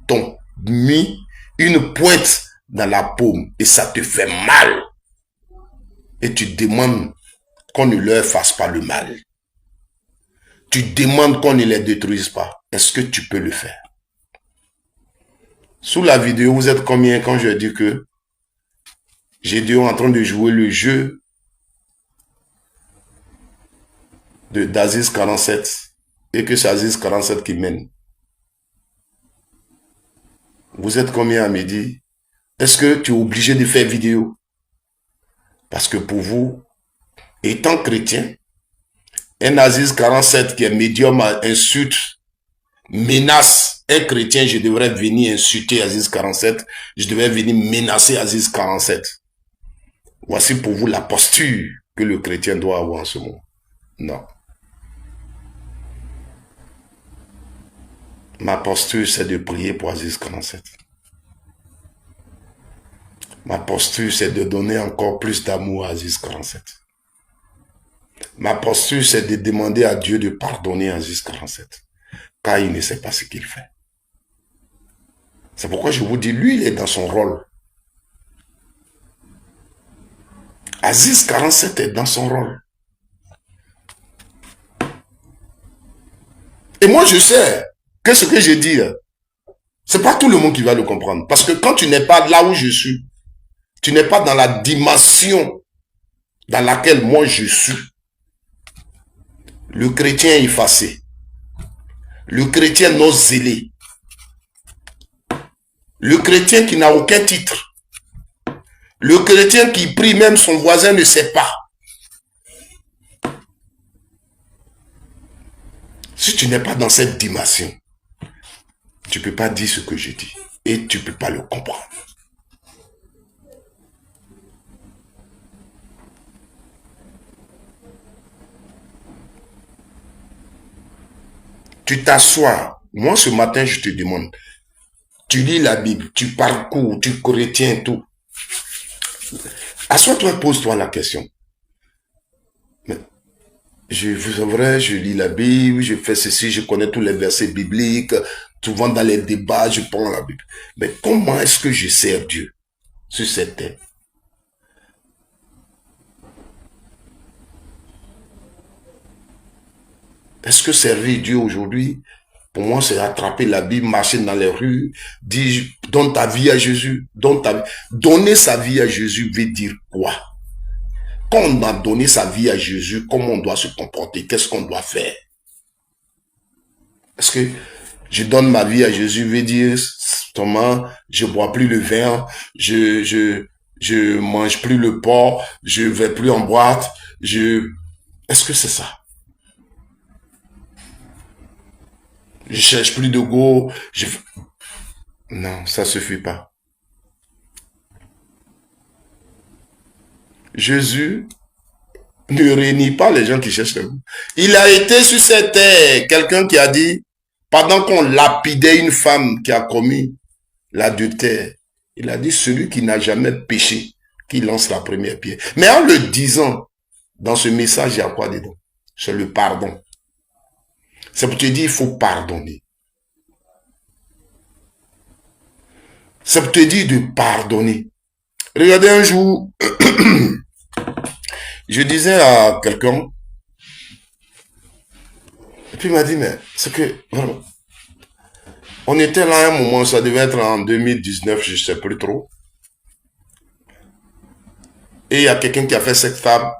t'ont mis une pointe dans la paume et ça te fait mal. Et tu demandes qu'on ne leur fasse pas le mal. Tu demandes qu'on ne les détruise pas. Est-ce que tu peux le faire? Sous la vidéo, vous êtes combien quand je dis que Gédéon est en train de jouer le jeu d'Aziz 47 et que c'est Aziz 47 qui mène? Vous êtes combien à midi? Est-ce que tu es obligé de faire vidéo? Parce que pour vous, étant chrétien, Un Aziz 47 qui est médium insulte, menace un chrétien, je devrais venir insulter Aziz 47, je devrais venir menacer Aziz 47. Voici pour vous la posture que le chrétien doit avoir en ce moment. Non. Ma posture, c'est de prier pour Aziz 47. Ma posture, c'est de donner encore plus d'amour à Aziz 47. Ma posture, c'est de demander à Dieu de pardonner Aziz 47. Car il ne sait pas ce qu'il fait. C'est pourquoi je vous dis, lui, il est dans son rôle. Aziz 47 est dans son rôle. Et moi, je sais que ce que je dis, c'est pas tout le monde qui va le comprendre. Parce que quand tu n'es pas là où je suis, tu n'es pas dans la dimension dans laquelle moi je suis, le chrétien effacé, le chrétien non zélé, le chrétien qui n'a aucun titre, le chrétien qui prie même son voisin ne sait pas. Si tu n'es pas dans cette dimension, tu ne peux pas dire ce que je dis et tu ne peux pas le comprendre. Tu t'assois. Moi, ce matin, je te demande, tu lis la Bible, tu parcours, tu retiens tout. Assois-toi, pose-toi la question. Je lis la Bible, je fais ceci, je connais tous les versets bibliques. Souvent dans les débats, je prends la Bible. Mais comment est-ce que je sers Dieu sur cette terre? Est-ce que servir Dieu aujourd'hui, pour moi, c'est attraper la Bible, marcher dans les rues, dire, donne ta vie à Jésus, donne ta vie. Donner sa vie à Jésus veut dire quoi? Quand on a donné sa vie à Jésus, comment on doit se comporter? Qu'est-ce qu'on doit faire? Est-ce que je donne ma vie à Jésus veut dire, Thomas, je bois plus le vin, je mange plus le porc, je vais plus en boîte, est-ce que c'est ça? Je cherche plus de go, non, ça suffit pas. Jésus ne réunit pas les gens qui cherchent le goût. Il a été sur cette terre, quelqu'un qui a dit, pendant qu'on lapidait une femme qui a commis l'adultère, il a dit, celui qui n'a jamais péché, qui lance la première pierre. Mais en le disant, dans ce message, il y a quoi dedans? C'est le pardon. C'est pour te dire, il faut pardonner. C'est pour te dire de pardonner. Regardez un jour, je disais à quelqu'un, et puis il m'a dit, mais c'est que, vraiment, on était là à un moment, ça devait être en 2019, je ne sais plus trop. Et il y a quelqu'un qui a fait cette table,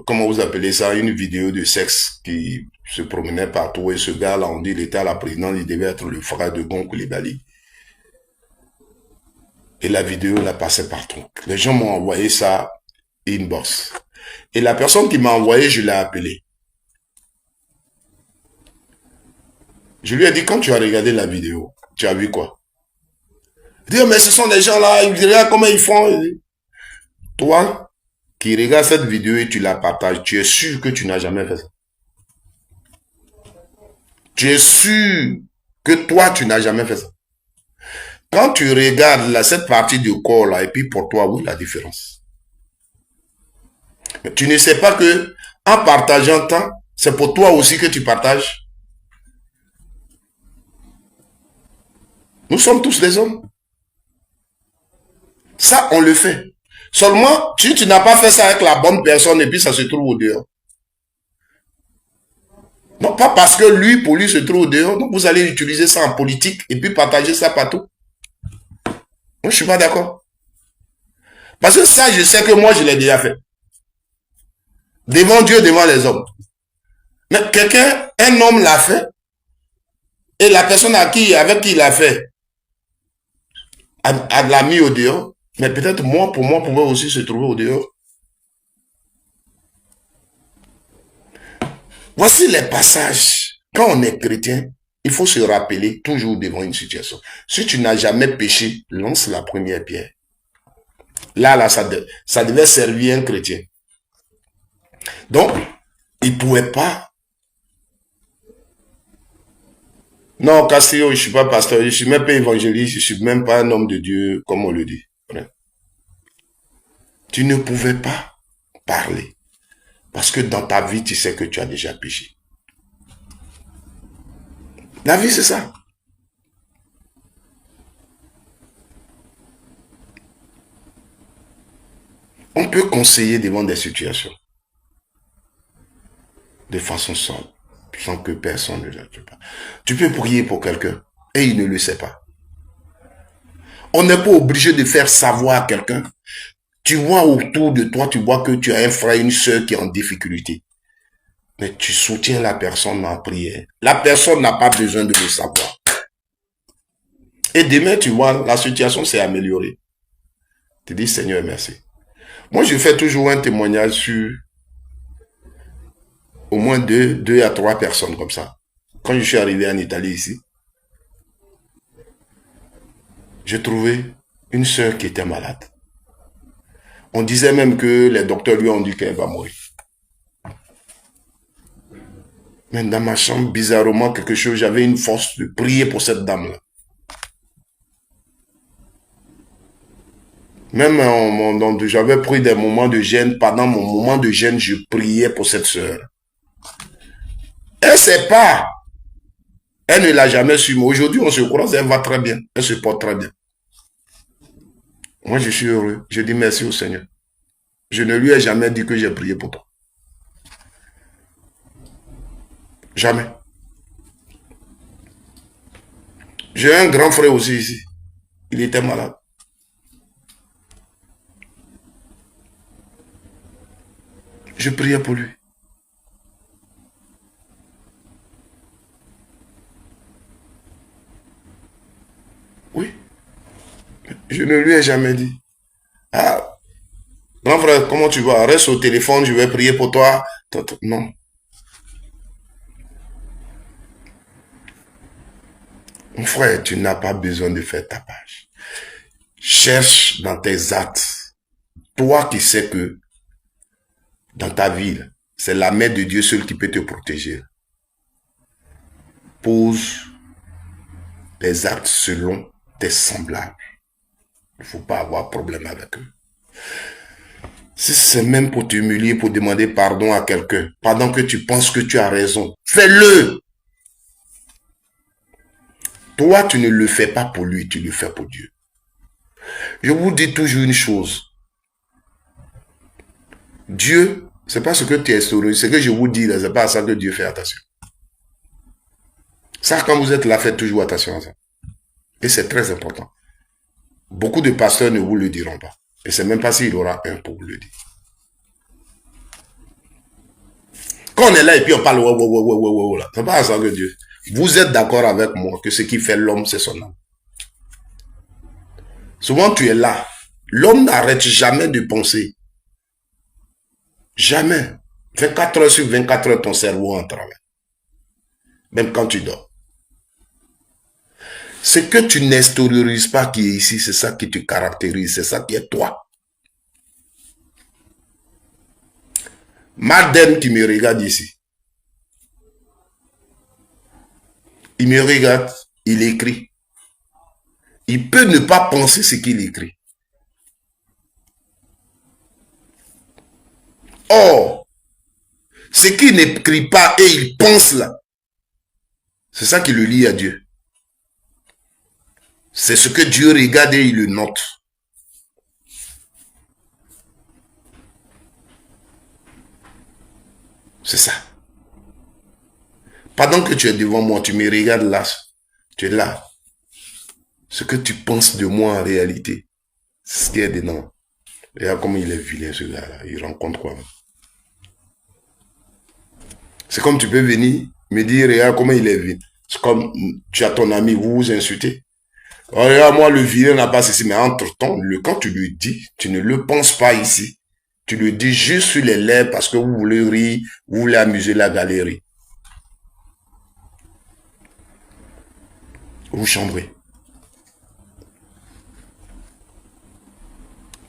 comment vous appelez ça, une vidéo de sexe qui se promenait partout. Et ce gars-là, on dit, il était à la présidence, il devait être le frère de Gon Coulibaly. Et la vidéo la passait partout. Les gens m'ont envoyé ça inbox. Et la personne qui m'a envoyé, je l'ai appelé. Je lui ai dit, quand tu as regardé la vidéo, tu as vu quoi? Il dit, mais ce sont des gens là, ils regardent comment ils font. Toi, qui regardes cette vidéo et tu la partages, tu es sûr que tu n'as jamais fait ça. Tu es sûr que toi, tu n'as jamais fait ça. Quand tu regardes là, cette partie du corps là, et puis pour toi, où est la différence? Mais tu ne sais pas que en partageant tant, c'est pour toi aussi que tu partages. Nous sommes tous des hommes. Ça, on le fait. Seulement, si tu n'as pas fait ça avec la bonne personne et puis ça se trouve au dehors. Non, pas parce que lui, pour lui, se trouve au dehors. Donc, vous allez utiliser ça en politique et puis partager ça partout. Moi, je ne suis pas d'accord. Parce que ça, je sais que moi, je l'ai déjà fait. Devant Dieu, devant les hommes. Mais quelqu'un, un homme l'a fait, et la personne avec qui il l'a fait, l'a mis au dehors. Mais peut-être moi, pour moi, pouvait aussi se trouver au dehors. Voici les passages. Quand on est chrétien, il faut se rappeler toujours devant une situation. Si tu n'as jamais péché, lance la première pierre. Là, ça devait servir un chrétien. Donc, il ne pouvait pas. Non, Castillo, je ne suis pas pasteur, je ne suis même pas évangéliste, je ne suis même pas un homme de Dieu, comme on le dit. Tu ne pouvais pas parler. Parce que dans ta vie, tu sais que tu as déjà péché. La vie, c'est ça. On peut conseiller devant des situations de façon simple, sans que personne ne le pas. Tu peux prier pour quelqu'un et il ne le sait pas. On n'est pas obligé de faire savoir à quelqu'un. Tu vois autour de toi, tu vois que tu as un frère, une soeur qui est en difficulté. Mais tu soutiens la personne en prière. La personne n'a pas besoin de le savoir. Et demain, tu vois, la situation s'est améliorée. Tu dis, Seigneur, merci. Moi, je fais toujours un témoignage sur au moins deux à trois personnes comme ça. Quand je suis arrivé en Italie ici, j'ai trouvé une sœur qui était malade. On disait même que les docteurs lui ont dit qu'elle va mourir. Mais dans ma chambre, bizarrement, quelque chose, j'avais une force de prier pour cette dame-là. Même j'avais pris des moments de gêne. Pendant mon moment de gêne, je priais pour cette sœur. Elle ne sait pas. Elle ne l'a jamais su. Mais aujourd'hui, on se croise, elle va très bien. Elle se porte très bien. Moi, je suis heureux. Je dis merci au Seigneur. Je ne lui ai jamais dit que j'ai prié pour toi. Jamais. J'ai un grand frère aussi ici. Il était malade. Je priais pour lui. Oui. Je ne lui ai jamais dit. Ah, grand frère, comment tu vas? Reste au téléphone, je vais prier pour toi. Non. Mon frère, tu n'as pas besoin de faire tapage. Cherche dans tes actes. Toi qui sais que dans ta ville, c'est la main de Dieu seul qui peut te protéger. Pose les actes selon tes semblables. Il ne faut pas avoir problème avec eux. Si c'est même pour t'humilier, pour demander pardon à quelqu'un, pendant que tu penses que tu as raison, fais-le. Toi, tu ne le fais pas pour lui, tu le fais pour Dieu. Je vous dis toujours une chose. Dieu, c'est pas ce que tu es instauré, ce que je vous dis, c'est pas à ça que Dieu fait attention. Ça, quand vous êtes là, faites toujours attention à ça. Et c'est très important. Beaucoup de pasteurs ne vous le diront pas. Et c'est même pas s'il y aura un pour vous le dire. Quand on est là et puis on parle, c'est pas à ça que Dieu. Vous êtes d'accord avec moi que ce qui fait l'homme, c'est son âme. Souvent, tu es là. L'homme n'arrête jamais de penser. Jamais. 24 heures sur 24 heures, ton cerveau en travail. Même quand tu dors. Ce que tu n'extériorises pas qui est ici, c'est ça qui te caractérise, c'est ça qui est toi. Madame qui me regarde ici. Il me regarde, il écrit. Il peut ne pas penser ce qu'il écrit. Or, ce qu'il n'écrit pas et il pense là, c'est ça qui le lie à Dieu. C'est ce que Dieu regarde et il le note. C'est ça. Pendant que tu es devant moi, tu me regardes là. Tu es là. Ce que tu penses de moi en réalité, c'est ce qui est dedans. Regarde comment il est vilain ce gars-là. Il rencontre quoi? C'est comme tu peux venir me dire, regarde comment il est vilain. C'est comme tu as ton ami, vous vous insultez. Oh, regarde, moi, le vilain n'a pas ceci. Mais entre-temps, quand tu lui dis, tu ne le penses pas ici. Tu le dis juste sur les lèvres parce que vous voulez rire, vous voulez amuser la galerie. vous chambrez.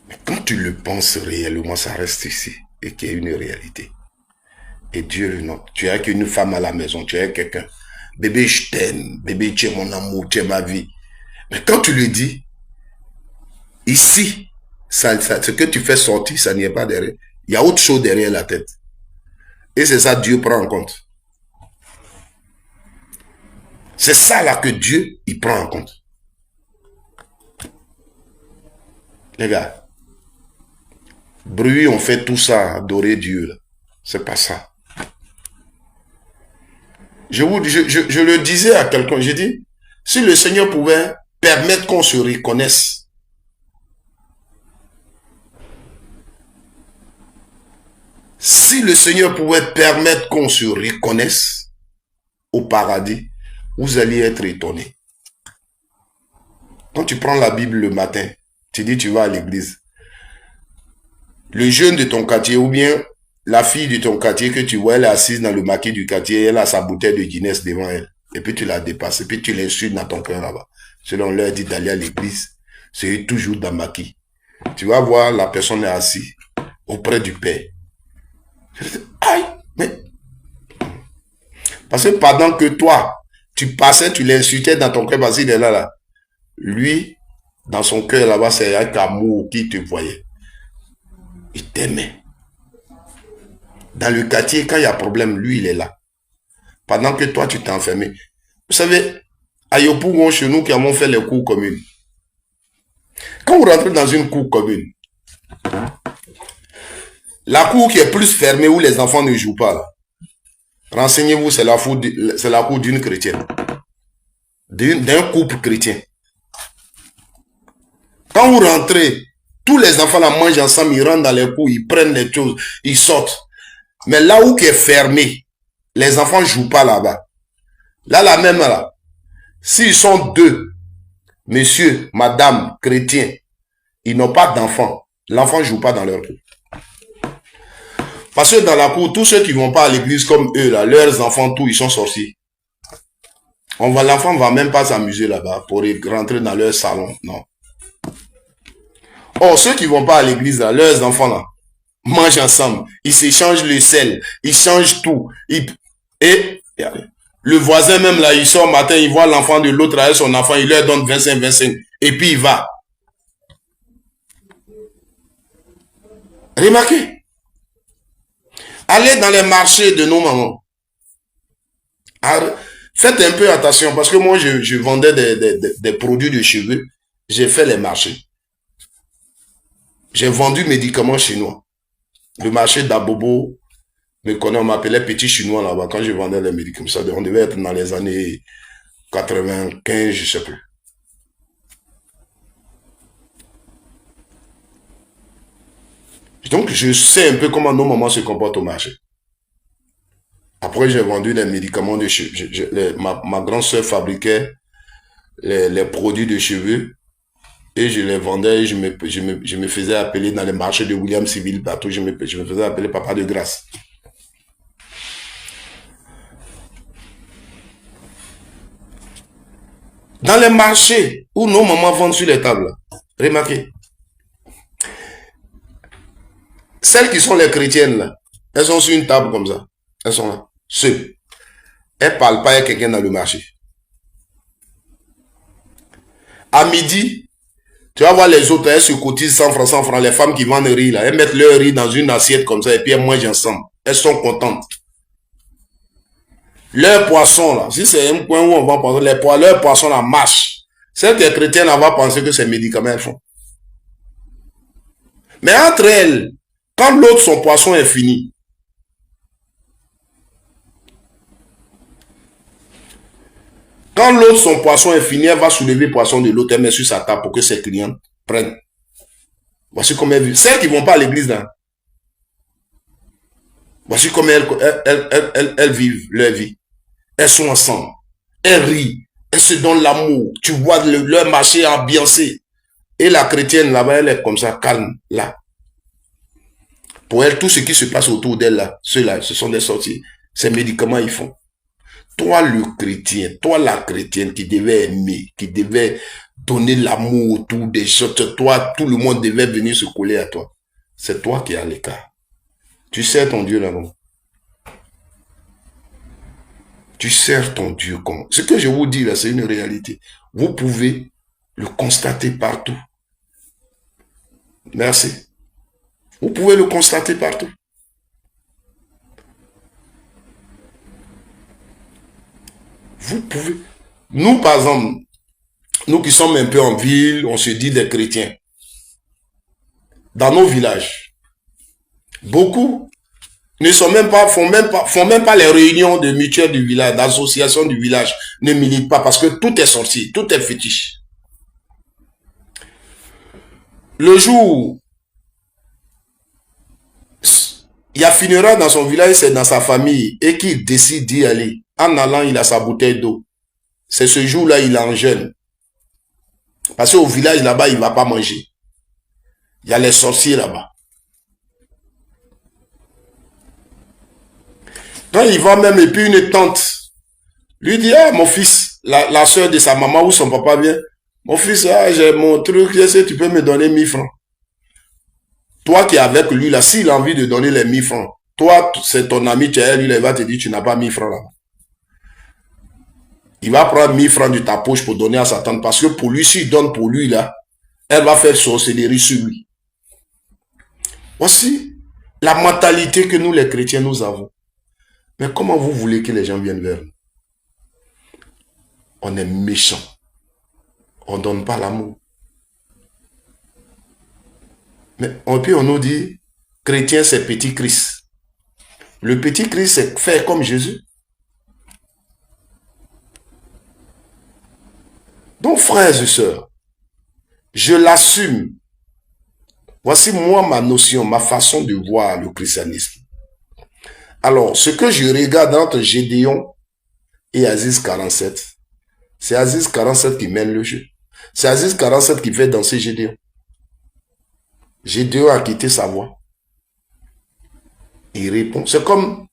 Mais quand tu le penses réellement, ça reste ici et qu'il y a une réalité. Et Dieu, non, tu as qu'une femme à la maison, tu as quelqu'un. Bébé, je t'aime. Bébé, tu es mon amour, tu es ma vie. Mais quand tu le dis, ici, ce que tu fais sortir, ça n'y est pas derrière. Il y a autre chose derrière la tête. Et c'est ça Dieu prend en compte. C'est ça là que Dieu, il prend en compte. Les gars, bruit, on fait tout ça, adorer Dieu. C'est pas ça. Je le disais à quelqu'un, j'ai dit, si le Seigneur pouvait permettre qu'on se reconnaisse, si le Seigneur pouvait permettre qu'on se reconnaisse au paradis, vous allez être étonné. Quand tu prends la Bible le matin, tu dis tu vas à l'église. Le jeune de ton quartier ou bien la fille de ton quartier que tu vois, elle est assise dans le maquis du quartier, elle a sa bouteille de Guinness devant elle. Et puis tu la dépasses, et puis tu l'insultes dans ton cœur là-bas. Selon leur dit d'aller à l'église, c'est toujours dans le maquis. Tu vas voir, la personne est assise auprès du Père. Aïe, mais... Parce que pendant que toi, tu passais, tu l'insultais dans ton cœur, parce qu'il est là. Lui, dans son cœur là-bas, c'est un amour qui te voyait. Il t'aimait. Dans le quartier, quand il y a problème, lui, il est là. Pendant que toi, tu t'es enfermé. Vous savez, à Yopougon, chez nous, qui avons fait les cours communes. Quand vous rentrez dans une cour commune, la cour qui est plus fermée, où les enfants ne jouent pas, là, renseignez-vous, c'est la cour d'une chrétienne. D'un couple chrétien. Quand vous rentrez, tous les enfants la mangent ensemble, ils rentrent dans les cours, ils prennent les choses, ils sortent. Mais là où qui est fermé, les enfants ne jouent pas là-bas. Là, la même là. S'ils sont deux, monsieur, madame, chrétiens, ils n'ont pas d'enfants. L'enfant ne joue pas dans leur cour. Parce que dans la cour, tous ceux qui ne vont pas à l'église comme eux, là, leurs enfants, tous, ils sont sortis. L'enfant ne va même pas s'amuser là-bas pour rentrer dans leur salon. Non. Or, ceux qui ne vont pas à l'église, là, leurs enfants, là, mangent ensemble. Ils s'échangent le sel. Ils changent tout. Et le voisin même, là, il sort matin, il voit l'enfant de l'autre avec son enfant, il leur donne 25. Et puis, il va. Remarquez. Allez dans les marchés de nos mamans. Faites un peu attention parce que moi, je vendais des produits de cheveux. J'ai fait les marchés. J'ai vendu médicaments chinois. Le marché d'Abobo, on m'appelait petit chinois là-bas quand je vendais les médicaments. Ça, on devait être dans les années 95, je ne sais plus. Donc, je sais un peu comment nos mamans se comportent au marché. Après, j'ai vendu des médicaments de cheveux. Ma grande soeur fabriquait les produits de cheveux et je les vendais et je me faisais appeler dans les marchés de William Civil partout. Je me faisais appeler papa de grâce. Dans les marchés où nos mamans vendent sur les tables, remarquez, celles qui sont les chrétiennes, là, elles sont sur une table comme ça. Elles sont là, seules. Elles ne parlent pas avec quelqu'un dans le marché. À midi, tu vas voir les autres, elles se cotisent 100 francs. Les femmes qui vendent riz, là, elles mettent leur riz dans une assiette comme ça et puis elles mangent ensemble. Elles sont contentes. Leur poisson, là, si c'est un point où on va penser, leur poisson, là, marche. Celles qui sont chrétiennes, elles vont penser que c'est médicaments elles font. Mais entre elles, quand l'autre, son poisson est fini, quand l'autre, son poisson est fini, elle va soulever le poisson de l'autre, elle met sur sa table pour que ses clients prennent. Voici comment elles vivent. Celles qui ne vont pas à l'église, là, voici comment elles vivent leur vie. Elles sont ensemble. Elles rient. Elles se donnent l'amour. Tu vois leur marché ambiancé. Et la chrétienne, là-bas, elle est comme ça, calme, là. Pour elle, tout ce qui se passe autour d'elle, là, ceux-là, ce sont des sorties. Ces médicaments, ils font. Toi le chrétien, toi la chrétienne qui devait aimer, qui devait donner l'amour autour des autres, toi, tout le monde devait venir se coller à toi. C'est toi qui es à l'écart. Tu sers ton Dieu là-bas. Tu sers ton Dieu comment? Ce que je vous dis là, c'est une réalité. Vous pouvez le constater partout. Merci. Vous pouvez le constater partout. Vous pouvez. Nous, par exemple, nous qui sommes un peu en ville, on se dit des chrétiens. Dans nos villages, beaucoup ne sont même pas, font même pas les réunions de mutuelles du village, d'associations du village, ne militent pas parce que tout est sorti, tout est fétiche. Le jour, il y a funérailles dans son village, c'est dans sa famille, et qu'il décide d'y aller. En allant, il a sa bouteille d'eau. C'est ce jour-là, il en jeûne. Parce qu'au village, là-bas, il ne va pas manger. Il y a les sorciers là-bas. Donc, il va même, et puis une tante lui dit, ah, mon fils, la soeur de sa maman ou son papa vient. Mon fils, ah, j'ai mon truc, je sais, tu peux me donner 1000 francs. Toi qui es avec lui, là, s'il a envie de donner les 1000 francs, toi, c'est ton ami, tu es lui, il va te dire, tu n'as pas 1000 francs là-bas. Il va prendre 1000 francs de ta poche pour donner à sa tante. Parce que pour lui, s'il donne pour lui, là, elle va faire sorcellerie sur lui. Voici la mentalité que nous, les chrétiens, nous avons. Mais comment vous voulez que les gens viennent vers nous? On est méchant. On ne donne pas l'amour. Mais puis on nous dit, chrétien, c'est petit Christ. Le petit Christ, c'est faire comme Jésus. Donc, frères et sœurs, je l'assume. Voici moi ma notion, ma façon de voir le christianisme. Alors, ce que je regarde entre Gédéon et Aziz 47, c'est Aziz 47 qui mène le jeu. C'est Aziz 47 qui fait danser Gédéon. Gédéon a quitté sa voix. Il répond. C'est comme...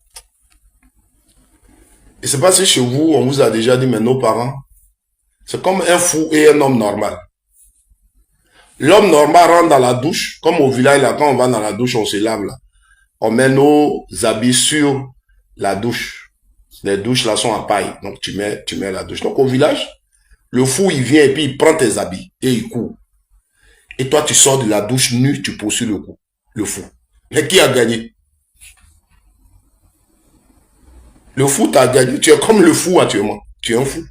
Je ne sais pas si chez vous, on vous a déjà dit, mais nos parents, c'est comme un fou et un homme normal. L'homme normal rentre dans la douche, comme au village, là, quand on va dans la douche, on se lave là. On met nos habits sur la douche. Les douches là sont en paille, donc tu mets la douche. Donc au village, le fou il vient et puis il prend tes habits et il court. Et toi tu sors de la douche nu, tu poursuis le fou. Mais qui a gagné? Le fou t'a gagné. Tu es comme le fou actuellement. Tu es un fou.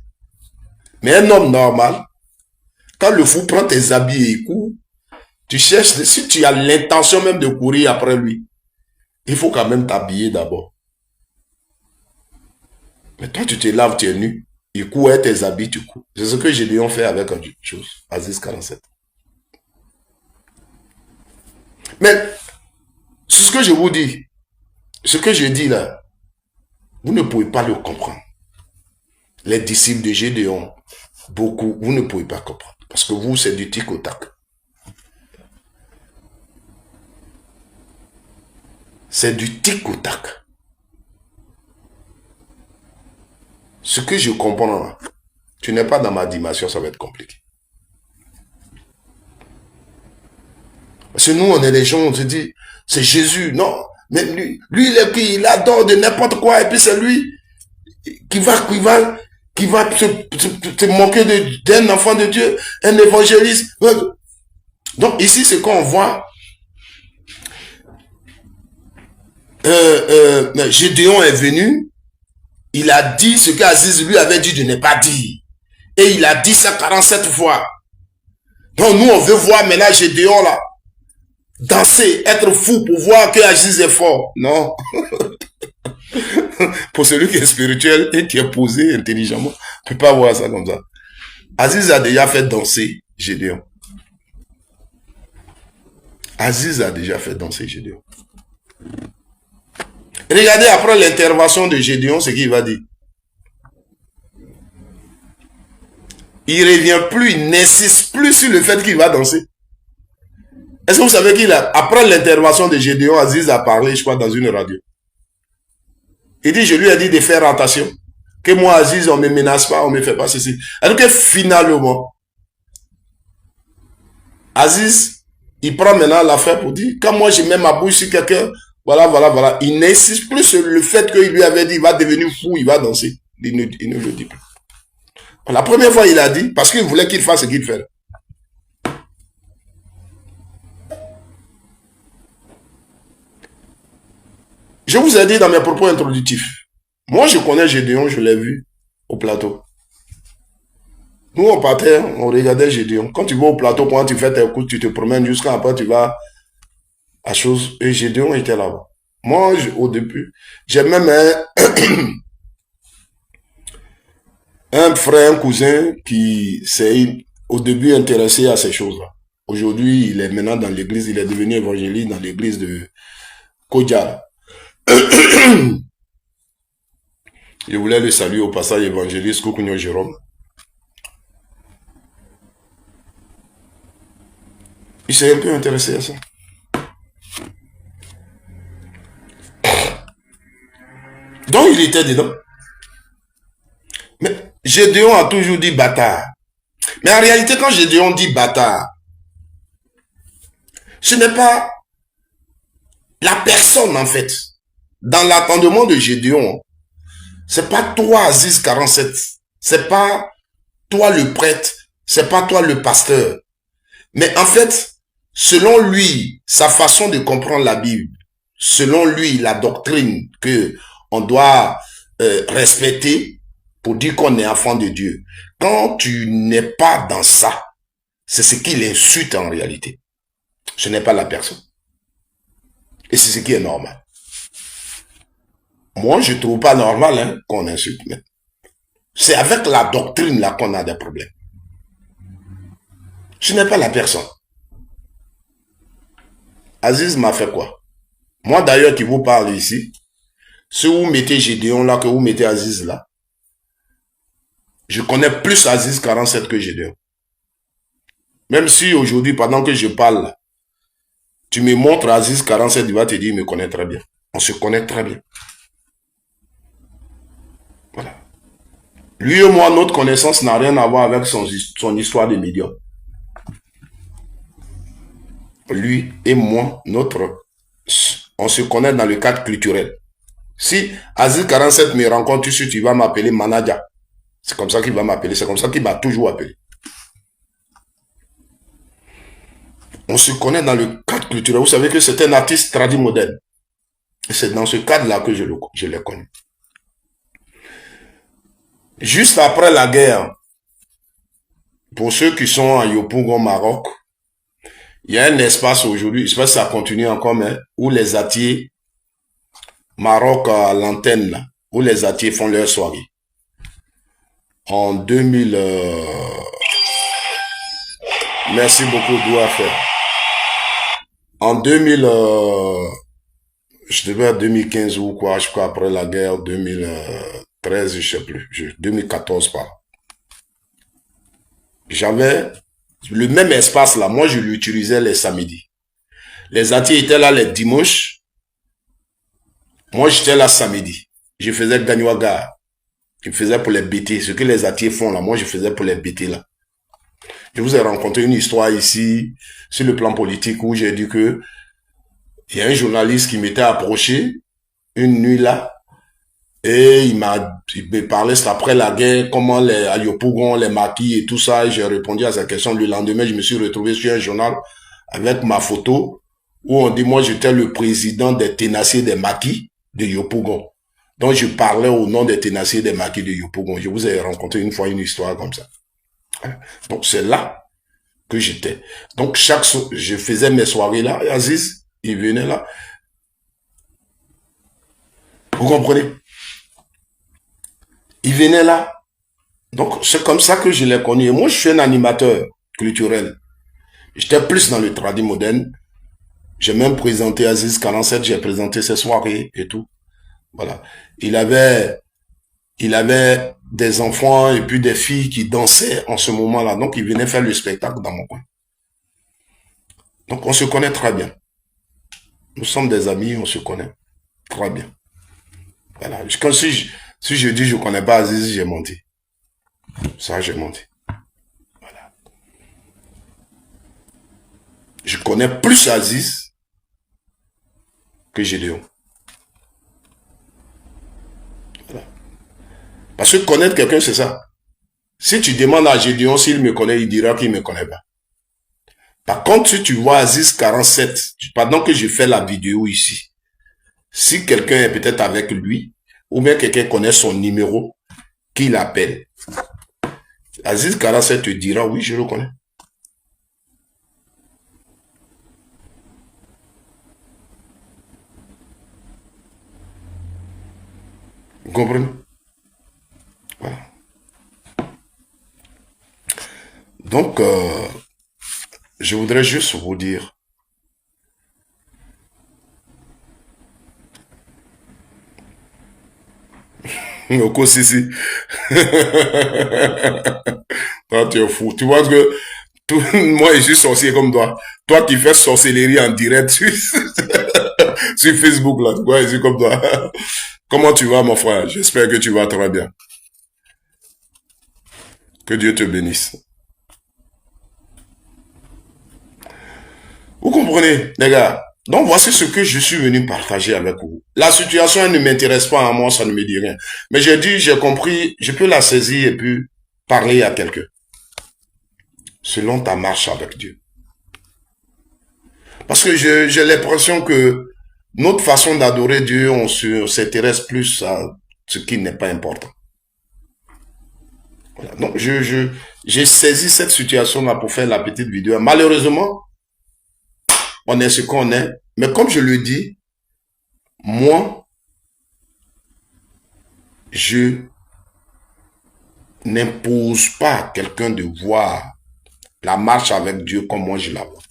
Mais un homme normal, quand le fou prend tes habits et il court, tu cherches, si tu as l'intention même de courir après lui, il faut quand même t'habiller d'abord. Mais toi, tu te laves, tu es nu. Il court avec tes habits, tu cours. C'est ce que Gédéon fait avec une chose. Aziz 47. Mais, c'est ce que je vous dis. Ce que je dis là, vous ne pouvez pas le comprendre. Les disciples de Gédéon, beaucoup, vous ne pouvez pas comprendre. Parce que vous, c'est du tic au tac. C'est du tic au tac. Ce que je comprends, tu n'es pas dans ma dimension, ça va être compliqué. Parce que nous, on est des gens, on se dit, c'est Jésus. Non, mais lui il adore de n'importe quoi, et puis c'est lui qui va se moquer d'un enfant de Dieu, un évangéliste. Donc ici, c'est quand on voit Gédéon est venu, il a dit ce qu'Aziz lui avait dit de ne pas dire. Et il a dit ça 47 fois. Donc nous, on veut voir maintenant Gédéon là, danser, être fou pour voir que Aziz est fort. Non. Pour celui qui est spirituel et qui est posé intelligemment, ne peut pas voir ça comme ça. Aziz a déjà fait danser Gédéon. Aziz a déjà fait danser Gédéon. Regardez après l'intervention de Gédéon, ce qu'il va dire. Il ne revient plus, il n'insiste plus sur le fait qu'il va danser. Est-ce que vous savez qu'il a, après l'intervention de Gédéon, Aziz a parlé, je crois, dans une radio. Il dit, je lui ai dit de faire attention. Que moi, Aziz, on ne me menace pas, on ne me fait pas ceci. Alors que finalement, Aziz, il prend maintenant l'affaire pour dire, quand moi je mets ma bouche sur quelqu'un, voilà, voilà, voilà. Il n'insiste plus sur le fait qu'il lui avait dit, il va devenir fou, il va danser. Il ne le dit plus. La première fois, il a dit, parce qu'il voulait qu'il fasse ce qu'il fait. Je vous ai dit dans mes propos introductifs, moi je connais Gédéon, je l'ai vu au plateau. Nous on partait, on regardait Gédéon. Quand tu vas au plateau, quand tu fais tes coups, tu te promènes jusqu'à après tu vas à chose. Et Gédéon était là-bas. Moi, au début, j'ai même un frère, un cousin qui s'est au début intéressé à ces choses-là. Aujourd'hui, il est maintenant dans l'église, il est devenu évangéliste dans l'église de Kodjar. Je voulais le saluer au passage évangéliste Kokunyo Jérôme. Il s'est un peu intéressé à ça. Donc il était dedans. Mais Gédéon a toujours dit bâtard. Mais en réalité, quand Gédéon dit bâtard, ce n'est pas la personne en fait. Dans l'attendement de Gédéon, c'est pas toi Aziz 47, c'est pas toi le prêtre, c'est pas toi le pasteur. Mais en fait, selon lui, sa façon de comprendre la Bible, selon lui, la doctrine que on doit respecter pour dire qu'on est enfant de Dieu. Quand tu n'es pas dans ça, c'est ce qu'il insulte en réalité. Ce n'est pas la personne. Et c'est ce qui est normal. Moi, je ne trouve pas normal qu'on insulte. C'est avec la doctrine là qu'on a des problèmes. Ce n'est pas la personne. Aziz m'a fait quoi? Moi d'ailleurs qui vous parle ici, si vous mettez Gédéon là, que vous mettez Aziz là, je connais plus Aziz 47 que Gédéon. Même si aujourd'hui, pendant que je parle là, tu me montres Aziz 47, il va te dire, il me connaît très bien. On se connaît très bien. Voilà. Lui et moi, notre connaissance n'a rien à voir avec son histoire de médium. Lui et moi, on se connaît dans le cadre culturel. Si Aziz 47 me rencontre tout de suite, il va m'appeler Manaja. C'est comme ça qu'il va m'appeler. C'est comme ça qu'il m'a toujours appelé. On se connaît dans le cadre culturel. Vous savez que c'est un artiste tradit moderne. Et c'est dans ce cadre-là que je l'ai connu. Juste après la guerre, pour ceux qui sont à Yopougon, Maroc, il y a un espace aujourd'hui, je sais pas si ça continue encore, mais où les Atiers, Maroc à l'antenne, là, où les Atiers font leur soirée. En 2000... merci beaucoup, doigt faire. En 2000... je devais être 2015 ou quoi, je crois, après la guerre, 2013, je sais plus, 2014 par là. J'avais le même espace là, moi je l'utilisais les samedis. Les Atiers étaient là les dimanches, moi j'étais là samedi. Je faisais Gagnoaga, je faisais pour les BT, ce que les Atiers font là, moi je faisais pour les BT là. Je vous ai rencontré une histoire ici, sur le plan politique, où j'ai dit que il y a un journaliste qui m'était approché une nuit là, et il me parlait, c'est après la guerre, comment les Aliopougon, les maquis et tout ça, et j'ai répondu à sa question. Le lendemain, je me suis retrouvé sur un journal avec ma photo, où on dit, moi, j'étais le président des ténaciers des maquis de Yopougon. Donc, je parlais au nom des ténaciers des maquis de Yopougon. Je vous ai rencontré une fois une histoire comme ça. Donc, c'est là que j'étais. Donc, je faisais mes soirées là, et Aziz, il venait là. Vous comprenez? Il venait là. Donc, c'est comme ça que je l'ai connu. Et moi, je suis un animateur culturel. J'étais plus dans le tradit moderne. J'ai même présenté Aziz 47, j'ai présenté ses soirées et tout. Voilà. Il avait des enfants et puis des filles qui dansaient en ce moment-là. Donc, il venait faire le spectacle dans mon coin. Donc, on se connaît très bien. Nous sommes des amis, on se connaît très bien. Voilà. Si je dis je ne connais pas Aziz, j'ai menti. Ça, j'ai menti. Voilà. Je connais plus Aziz que Gédéon. Voilà. Parce que connaître quelqu'un, c'est ça. Si tu demandes à Gédéon s'il me connaît, il dira qu'il ne me connaît pas. Par contre, si tu vois Aziz 47, pendant que je fais la vidéo ici, si quelqu'un est peut-être avec lui, ou bien quelqu'un connaît son numéro, qu'il appelle. Aziz 47 te dira, oui, je le connais. Vous comprenez? Voilà. Donc, je voudrais juste vous dire, Oko Sisi, toi tu es fou. Tu vois que moi je suis sorcier comme toi. Toi qui fais sorcellerie en direct sur, sur Facebook là, tu vois, je suis comme toi. Comment tu vas mon frère? J'espère que tu vas très bien. Que Dieu te bénisse. Vous comprenez, les gars? Donc voici ce que je suis venu partager avec vous. La situation elle ne m'intéresse pas à moi, ça ne me dit rien. Mais j'ai dit, j'ai compris, je peux la saisir et puis parler à quelqu'un. Selon ta marche avec Dieu. Parce que j'ai l'impression que notre façon d'adorer Dieu, on s'intéresse plus à ce qui n'est pas important. Voilà. Donc j'ai saisi cette situation-là pour faire la petite vidéo. Malheureusement, on est ce qu'on est. Mais comme je le dis, moi, je n'impose pas à quelqu'un de voir la marche avec Dieu comme moi je la vois.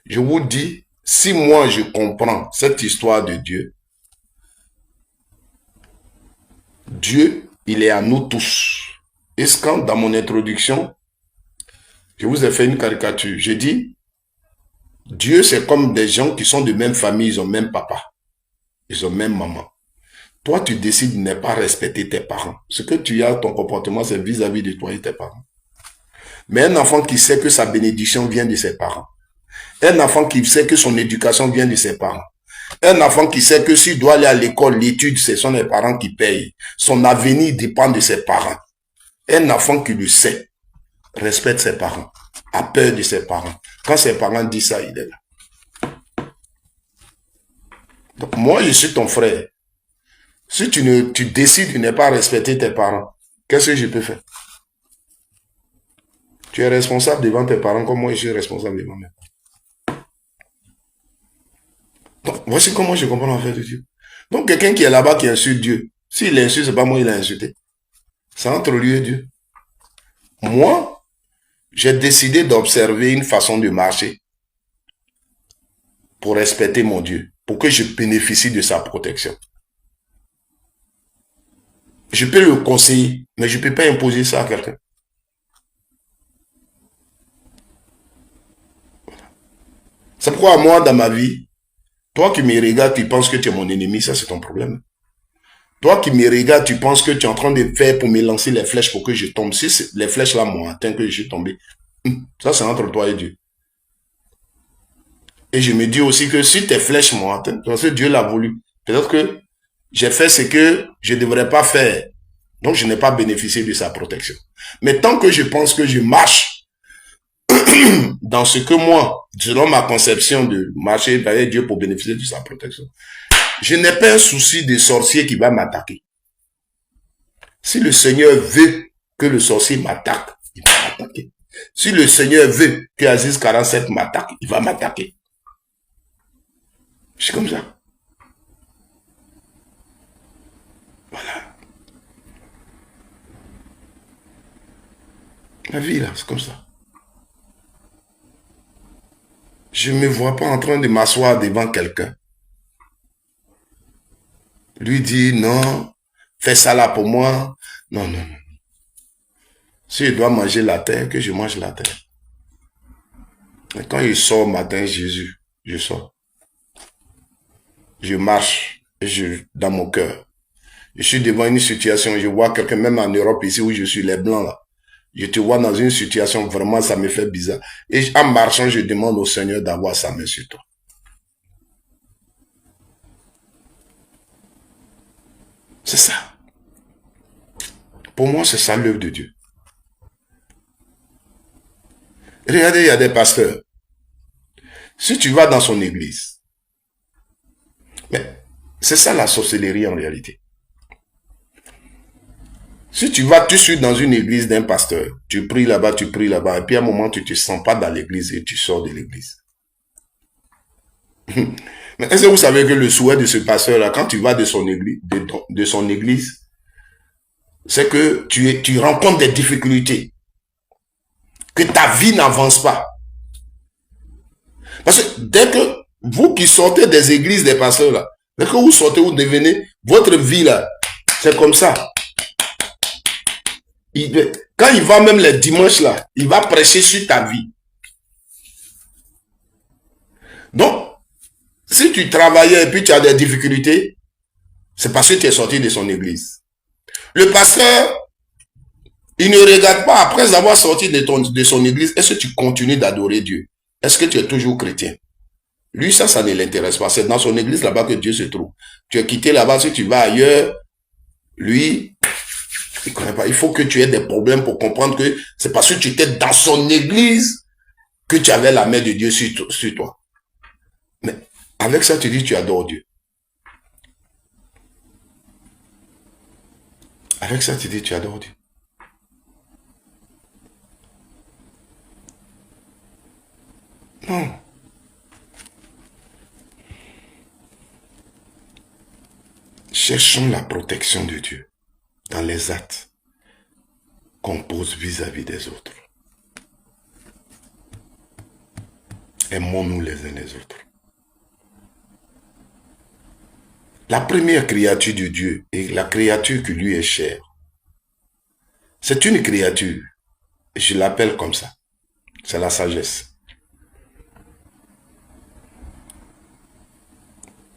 Je vous dis, si moi je comprends cette histoire de Dieu, Dieu, il est à nous tous. Et quand dans mon introduction, je vous ai fait une caricature, j'ai dit, Dieu c'est comme des gens qui sont de même famille, ils ont même papa, ils ont même maman. Toi, tu décides de ne pas respecter tes parents. Ce que tu as, ton comportement, c'est vis-à-vis de toi et tes parents. Mais un enfant qui sait que sa bénédiction vient de ses parents, un enfant qui sait que son éducation vient de ses parents, un enfant qui sait que s'il doit aller à l'école, l'étude, ce sont les parents qui payent. Son avenir dépend de ses parents. Un enfant qui le sait, respecte ses parents, a peur de ses parents. Quand ses parents disent ça, il est là. Donc moi, je suis ton frère. Si tu décides de ne pas respecter tes parents, qu'est-ce que je peux faire? Tu es responsable devant tes parents comme moi je suis responsable devant mes parents. Donc, voici comment je comprends l'affaire de Dieu. Donc, quelqu'un qui est là-bas qui insulte Dieu, s'il insulte, c'est pas moi il a insulté. C'est entre lui et Dieu. Moi, j'ai décidé d'observer une façon de marcher pour respecter mon Dieu, pour que je bénéficie de sa protection. Je peux le conseiller, mais je ne peux pas imposer ça à quelqu'un. C'est pourquoi moi, dans ma vie, toi qui me regardes, tu penses que tu es mon ennemi, ça c'est ton problème. Toi qui me regardes, tu penses que tu es en train de faire pour me lancer les flèches pour que je tombe. Si les flèches là m'ont atteint, que je suis tombé, ça c'est entre toi et Dieu. Et je me dis aussi que si tes flèches m'ont atteint, parce que Dieu l'a voulu, peut-être que j'ai fait ce que je ne devrais pas faire. Donc je n'ai pas bénéficié de sa protection. Mais tant que je pense que je marche dans ce que moi, selon ma conception de marcher avec Dieu pour bénéficier de sa protection, je n'ai pas un souci de sorcier qui va m'attaquer. Si le Seigneur veut que le sorcier m'attaque, il va m'attaquer. Si le Seigneur veut que Aziz 47 m'attaque, il va m'attaquer. C'est comme ça. Voilà. La vie, là, c'est comme ça. Je ne me vois pas en train de m'asseoir devant quelqu'un. Lui dire, non, fais ça là pour moi. Non, non, non. Si je dois manger la terre, que je mange la terre. Et quand il sort matin, Jésus, je sors. Je marche dans mon cœur. Je suis devant une situation, je vois quelqu'un, même en Europe, ici où je suis, les blancs là. Je te vois dans une situation, vraiment, ça me fait bizarre. Et en marchant, je demande au Seigneur d'avoir sa main sur toi. C'est ça. Pour moi, c'est ça l'œuvre de Dieu. Regardez, il y a des pasteurs. Si tu vas dans son église, mais c'est ça la sorcellerie en réalité. Si tu vas tout de suite dans une église d'un pasteur, tu pries là-bas, et puis à un moment, tu ne te sens pas dans l'église et tu sors de l'église. Mais est-ce que vous savez que le souhait de ce pasteur-là, quand tu vas de son église, c'est que tu rencontres des difficultés, que ta vie n'avance pas. Parce que dès que vous qui sortez des églises des pasteurs là, dès que vous sortez, vous devenez, votre vie là, c'est comme ça. Quand il va même les dimanches là, il va prêcher sur ta vie. Donc, si tu travaillais et puis tu as des difficultés, c'est parce que tu es sorti de son église. Le pasteur, il ne regarde pas après avoir sorti de son église, est-ce que tu continues d'adorer Dieu? Est-ce que tu es toujours chrétien? Lui, ça ne l'intéresse pas. C'est dans son église là-bas que Dieu se trouve. Tu es quitté là-bas, si tu vas ailleurs, lui, il ne connaît pas. Il faut que tu aies des problèmes pour comprendre que c'est parce que tu étais dans son église que tu avais la main de Dieu sur toi. Mais avec ça, tu dis tu adores Dieu. Avec ça, tu dis tu adores Dieu. Non. Cherchons la protection de Dieu dans les actes qu'on pose vis-à-vis des autres. Aimons-nous les uns les autres. La première créature de Dieu est la créature qui lui est chère. C'est une créature. Je l'appelle comme ça. C'est la sagesse.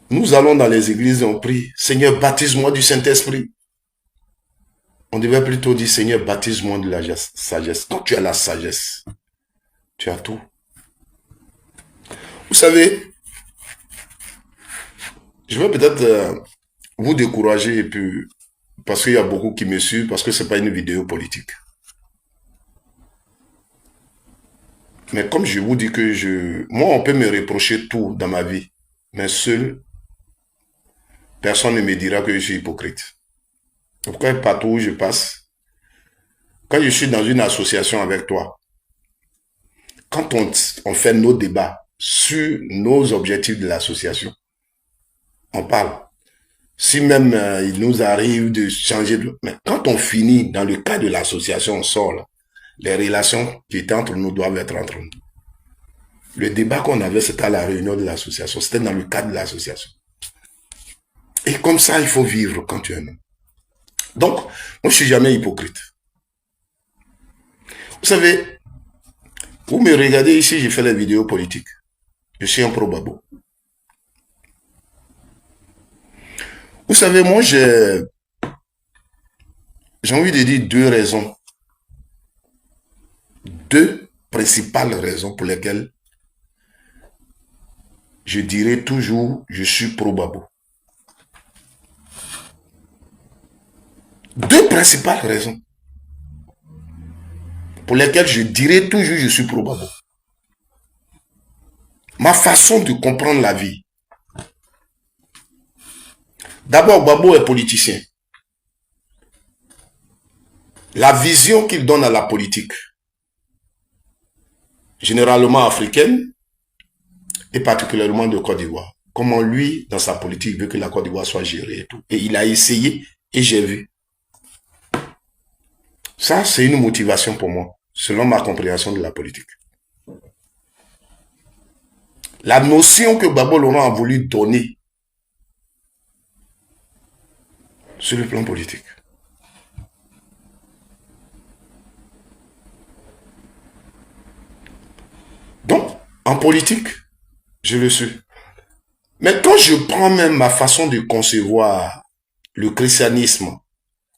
Nous allons dans les églises et on prie, Seigneur, baptise-moi du Saint-Esprit. On devait plutôt dire, Seigneur, baptise-moi de la sagesse. Quand tu as la sagesse, tu as tout. Vous savez, je vais peut-être vous décourager et puis, parce qu'il y a beaucoup qui me suivent, parce que ce n'est pas une vidéo politique. Mais comme je vous dis que moi, on peut me reprocher tout dans ma vie, mais seul, personne ne me dira que je suis hypocrite. Pourquoi partout où je passe, quand je suis dans une association avec toi, quand on fait nos débats sur nos objectifs de l'association, on parle. Si même il nous arrive de changer de... Mais quand on finit dans le cas de l'association, on sort là, les relations qui étaient entre nous doivent être entre nous. Le débat qu'on avait, c'était à la réunion de l'association. C'était dans le cadre de l'association. Et comme ça, il faut vivre quand tu es un homme. Donc, moi, je ne suis jamais hypocrite. Vous savez, vous me regardez ici, j'ai fait les vidéos politiques. Je suis un pro-babo. Vous savez, moi, j'ai envie de dire deux raisons. Deux principales raisons pour lesquelles je dirais toujours je suis pro-babo. Deux principales raisons pour lesquelles je dirais toujours je suis pro-babo. Ma façon de comprendre la vie. D'abord, Babo est politicien. La vision qu'il donne à la politique, généralement africaine, et particulièrement de Côte d'Ivoire. Comment lui, dans sa politique, veut que la Côte d'Ivoire soit gérée et tout. Et il a essayé, et j'ai vu. Ça, c'est une motivation pour moi, selon ma compréhension de la politique. La notion que Babo Laurent a voulu donner sur le plan politique. Donc, en politique, je le suis. Mais quand je prends même ma façon de concevoir le christianisme,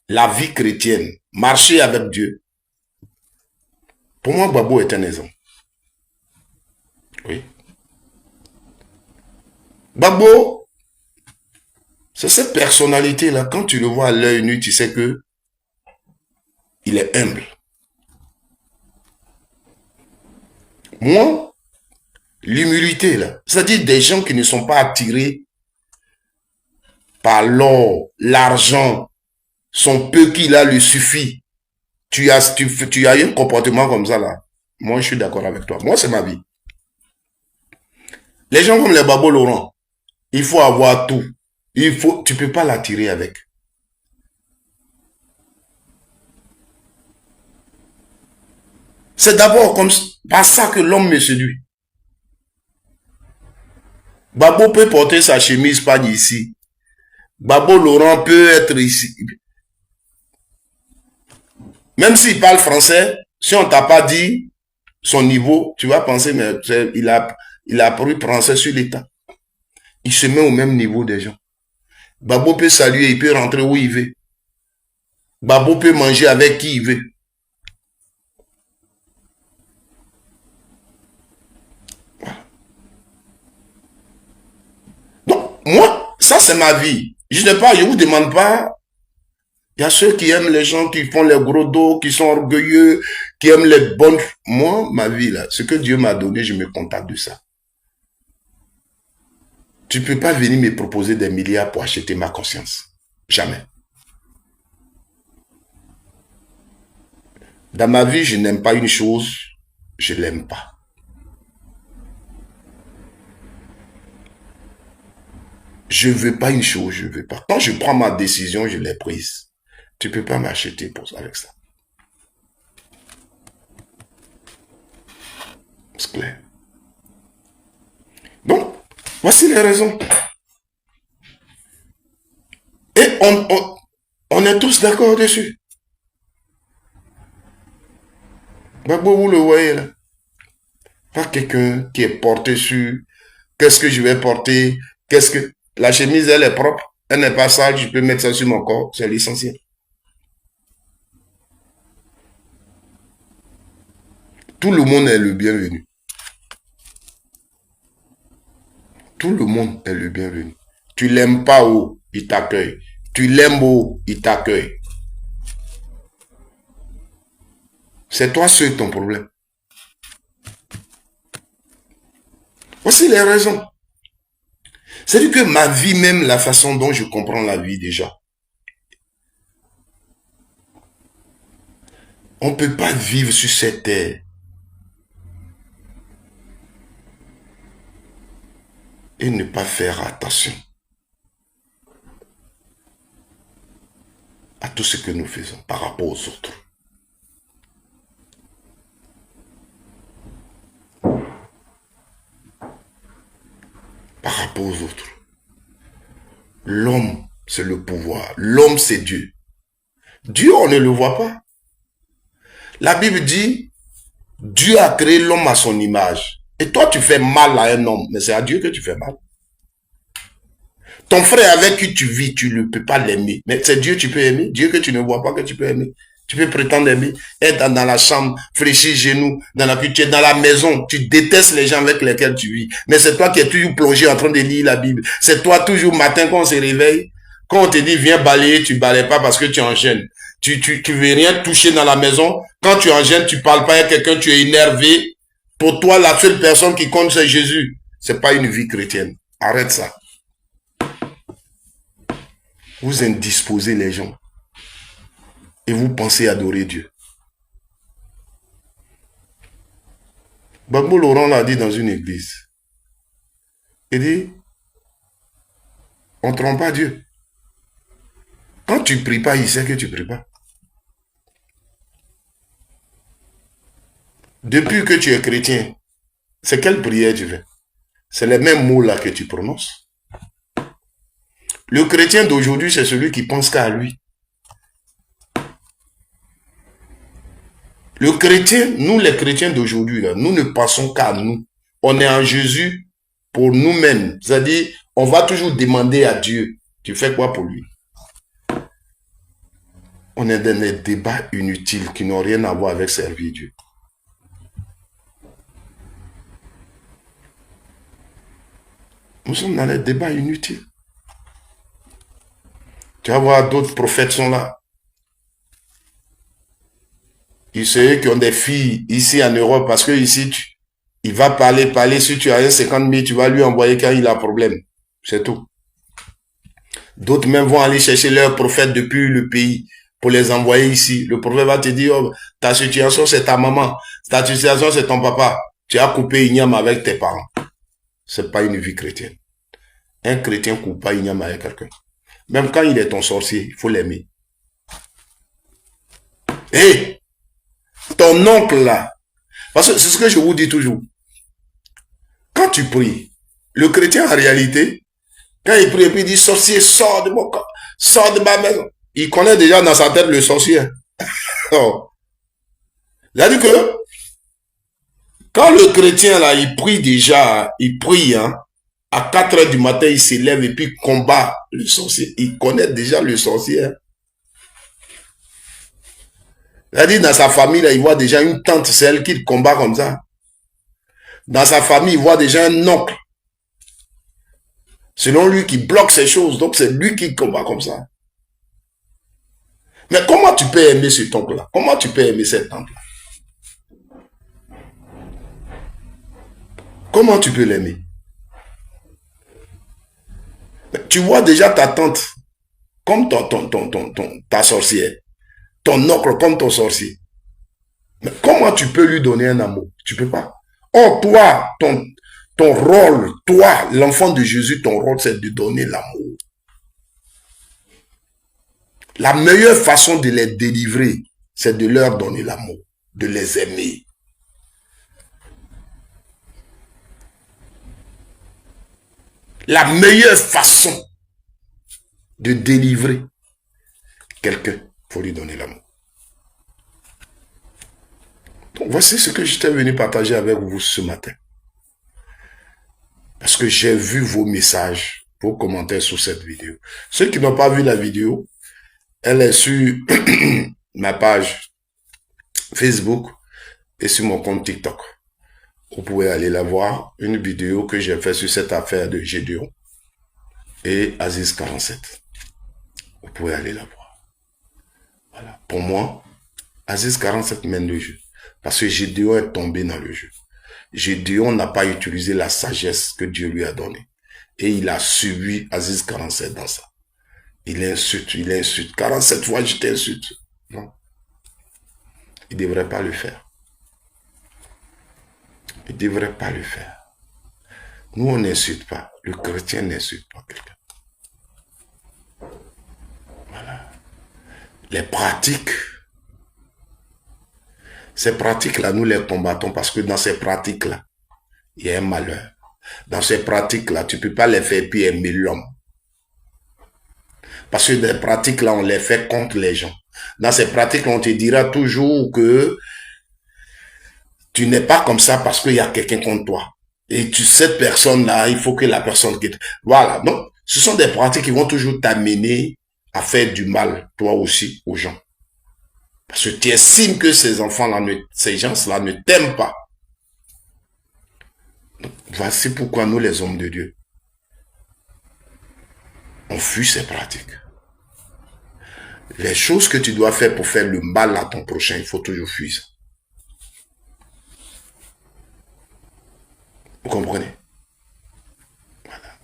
la vie chrétienne, marcher avec Dieu, pour moi, Gbagbo est un exemple. Oui. Gbagbo, c'est cette personnalité-là, quand tu le vois à l'œil nu, tu sais que il est humble. Moi, l'humilité, là, c'est-à-dire des gens qui ne sont pas attirés par l'or, l'argent, son peu qu'il a lui suffit. Tu as un comportement comme ça, là. Moi, je suis d'accord avec toi. Moi, c'est ma vie. Les gens comme les Gbagbo Laurent, il faut avoir tout. Tu peux pas l'attirer avec. C'est d'abord comme par ça que l'homme me séduit. Gbagbo peut porter sa chemise pas ici. Gbagbo Laurent peut être ici. Même s'il parle français, si on t'a pas dit son niveau, tu vas penser, mais il a appris français sur l'État. Il se met au même niveau des gens. Gbagbo peut saluer, il peut rentrer où il veut. Gbagbo peut manger avec qui il veut. Donc, moi, ça c'est ma vie. Je ne vous demande pas. Il y a ceux qui aiment les gens qui font les gros dos, qui sont orgueilleux, qui aiment les bonnes... Moi, ma vie, là, ce que Dieu m'a donné, je me contente de ça. Tu ne peux pas venir me proposer des milliards pour acheter ma conscience. Jamais. Dans ma vie, je n'aime pas une chose, je ne l'aime pas. Je ne veux pas une chose, je ne veux pas. Quand je prends ma décision, je l'ai prise. Tu ne peux pas m'acheter avec ça. C'est clair. Donc, voici les raisons. Et on est tous d'accord dessus. Gbagbo, vous le voyez là. Pas quelqu'un qui est porté sur qu'est-ce que je vais porter, qu'est-ce que... La chemise, elle est propre, elle n'est pas sale, je peux mettre ça sur mon corps, c'est l'essentiel. Tout le monde est le bienvenu. Tout le monde est le bienvenu. Tu l'aimes pas, oh, il t'accueille. Tu l'aimes, oh, il t'accueille. C'est toi seul ton problème. Voici les raisons. C'est-à-dire que ma vie même, la façon dont je comprends la vie déjà. On ne peut pas vivre sur cette terre et ne pas faire attention à tout ce que nous faisons par rapport aux autres. Par rapport aux autres. L'homme, c'est le pouvoir. L'homme, c'est Dieu. Dieu, on ne le voit pas. La Bible dit, Dieu a créé l'homme à son image. Et toi, tu fais mal à un homme, mais c'est à Dieu que tu fais mal. Ton frère avec qui tu vis, tu ne peux pas l'aimer. Mais c'est Dieu que tu peux aimer. Dieu que tu ne vois pas que tu peux aimer. Tu peux prétendre aimer. Être dans la chambre, fléchir genoux, dans la cuisine, dans la maison. Tu détestes les gens avec lesquels tu vis. Mais c'est toi qui es toujours plongé en train de lire la Bible. C'est toi toujours matin quand on se réveille. Quand on te dit viens balayer, tu balayes pas parce que tu enchaînes. Tu veux rien toucher dans la maison. Quand tu enchaînes, tu parles pas avec quelqu'un, tu es énervé. Pour toi, la seule personne qui compte, c'est Jésus. C'est pas une vie chrétienne. Arrête ça. Vous indisposez les gens. Et vous pensez adorer Dieu. Gbagbo Laurent l'a dit dans une église. Il dit, on ne trompe pas Dieu. Quand tu ne pries pas, il sait que tu ne pries pas. Depuis que tu es chrétien, c'est quelle prière tu fais? C'est les mêmes mots là que tu prononces. Le chrétien d'aujourd'hui, c'est celui qui pense qu'à lui. Le chrétien, nous les chrétiens d'aujourd'hui, nous ne pensons qu'à nous. On est en Jésus pour nous-mêmes. C'est-à-dire, on va toujours demander à Dieu, tu fais quoi pour lui? On est dans des débats inutiles qui n'ont rien à voir avec servir Dieu. Nous sommes dans les débats inutiles. Tu vas voir, d'autres prophètes sont là. Ils sont qui ont des filles ici en Europe parce que ici, il va parler. Si tu as un 50 000, tu vas lui envoyer quand il a un problème. C'est tout. D'autres même vont aller chercher leurs prophètes depuis le pays pour les envoyer ici. Le prophète va te dire, oh, ta situation c'est ta maman, ta situation c'est ton papa. Tu as coupé igname avec tes parents. C'est pas une vie chrétienne. Un chrétien ne coupe pas igname avec quelqu'un. Même quand il est ton sorcier, il faut l'aimer. Hé, ton oncle là, parce que c'est ce que je vous dis toujours. Quand tu pries, le chrétien en réalité, quand il prie et puis il dit sorcier, sors de mon corps, sors de ma maison, il connaît déjà dans sa tête le sorcier. Oh. C'est-à-dire que quand le chrétien là, il prie déjà, il prie, hein, à 4 heures du matin, il s'élève et puis il combat le sorcier. Il connaît déjà le sorcier. Hein. C'est-à-dire dans sa famille, là, il voit déjà une tante, c'est elle qui combat comme ça. Dans sa famille, il voit déjà un oncle. Selon lui, qui bloque ces choses. Donc, c'est lui qui combat comme ça. Mais comment tu peux aimer cet oncle-là? Comment tu peux aimer cette tante-là? Comment tu peux l'aimer? Tu vois déjà ta tante comme ta sorcière. Ton oncle comme ton sorcier. Mais comment tu peux lui donner un amour? Tu peux pas. Or, toi, ton rôle, toi, l'enfant de Jésus, ton rôle, c'est de donner l'amour. La meilleure façon de les délivrer, c'est de leur donner l'amour, de les aimer. La meilleure façon de délivrer quelqu'un, il faut lui donner l'amour. Donc, voici ce que j'étais venu partager avec vous ce matin. Parce que j'ai vu vos messages, vos commentaires sur cette vidéo. Ceux qui n'ont pas vu la vidéo, elle est sur ma page Facebook et sur mon compte TikTok. Vous pouvez aller la voir, une vidéo que j'ai faite sur cette affaire de Gédéon et Aziz 47. Vous pouvez aller la voir. Voilà. Pour moi, Aziz 47 mène le jeu. Parce que Gédéon est tombé dans le jeu. Gédéon n'a pas utilisé la sagesse que Dieu lui a donnée. Et il a suivi Aziz 47 dans ça. Il insulte. 47 fois, je t'insulte. Non. Il ne devrait pas le faire. Il ne devrait pas le faire. Nous, on n'insulte pas. Le chrétien n'insulte pas quelqu'un. Voilà. Les pratiques. Ces pratiques-là, nous les combattons parce que dans ces pratiques-là, il y a un malheur. Dans ces pratiques-là, tu ne peux pas les faire puis aimer l'homme. Parce que des pratiques-là, on les fait contre les gens. Dans ces pratiques-là, on te dira toujours que tu n'es pas comme ça parce qu'il y a quelqu'un contre toi. Et cette personne-là, il faut que la personne quitte. Voilà. Donc, ce sont des pratiques qui vont toujours t'amener à faire du mal, toi aussi, aux gens. Parce que tu estimes que ces enfants-là, ces gens-là ne t'aiment pas. Donc, voici pourquoi nous, les hommes de Dieu, on fuit ces pratiques. Les choses que tu dois faire pour faire le mal à ton prochain, il faut toujours fuir ça. Vous comprenez? Voilà.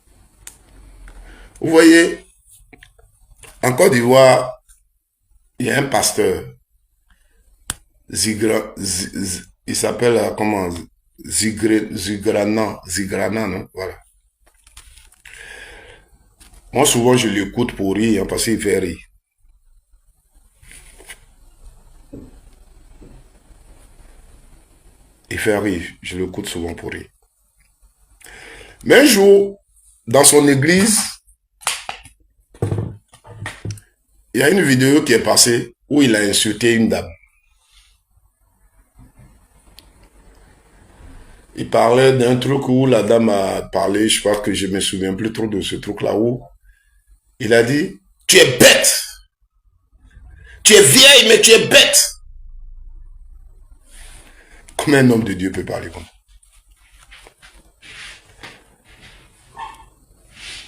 Vous voyez, en Côte d'Ivoire, il y a un pasteur, il s'appelle comment? Zigrana, non? Voilà. Moi, souvent, je l'écoute pour rire, hein, parce qu'il fait rire. Il fait rire, je l'écoute souvent pour rire. Mais un jour, dans son église, il y a une vidéo qui est passée où il a insulté une dame. Il parlait d'un truc où la dame a parlé, je crois que je me souviens plus trop de ce truc-là où il a dit, tu es bête. Tu es vieille, mais tu es bête. Comment un homme de Dieu peut parler comme ça?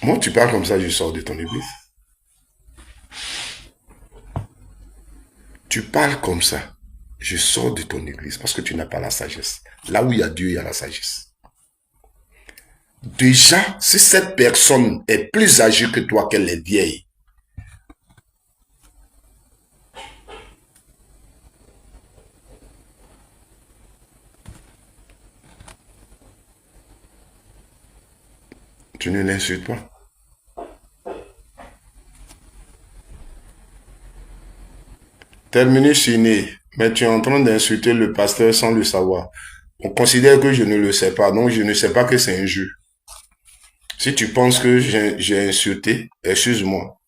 Moi, tu parles comme ça, je sors de ton église. Tu parles comme ça, je sors de ton église parce que tu n'as pas la sagesse. Là où il y a Dieu, il y a la sagesse. Déjà, si cette personne est plus âgée que toi, qu'elle est vieille, tu ne l'insultes pas. Terminus ciné, mais tu es en train d'insulter le pasteur sans le savoir. On considère que je ne le sais pas, donc je ne sais pas que c'est injure. Si tu penses que j'ai insulté, excuse-moi.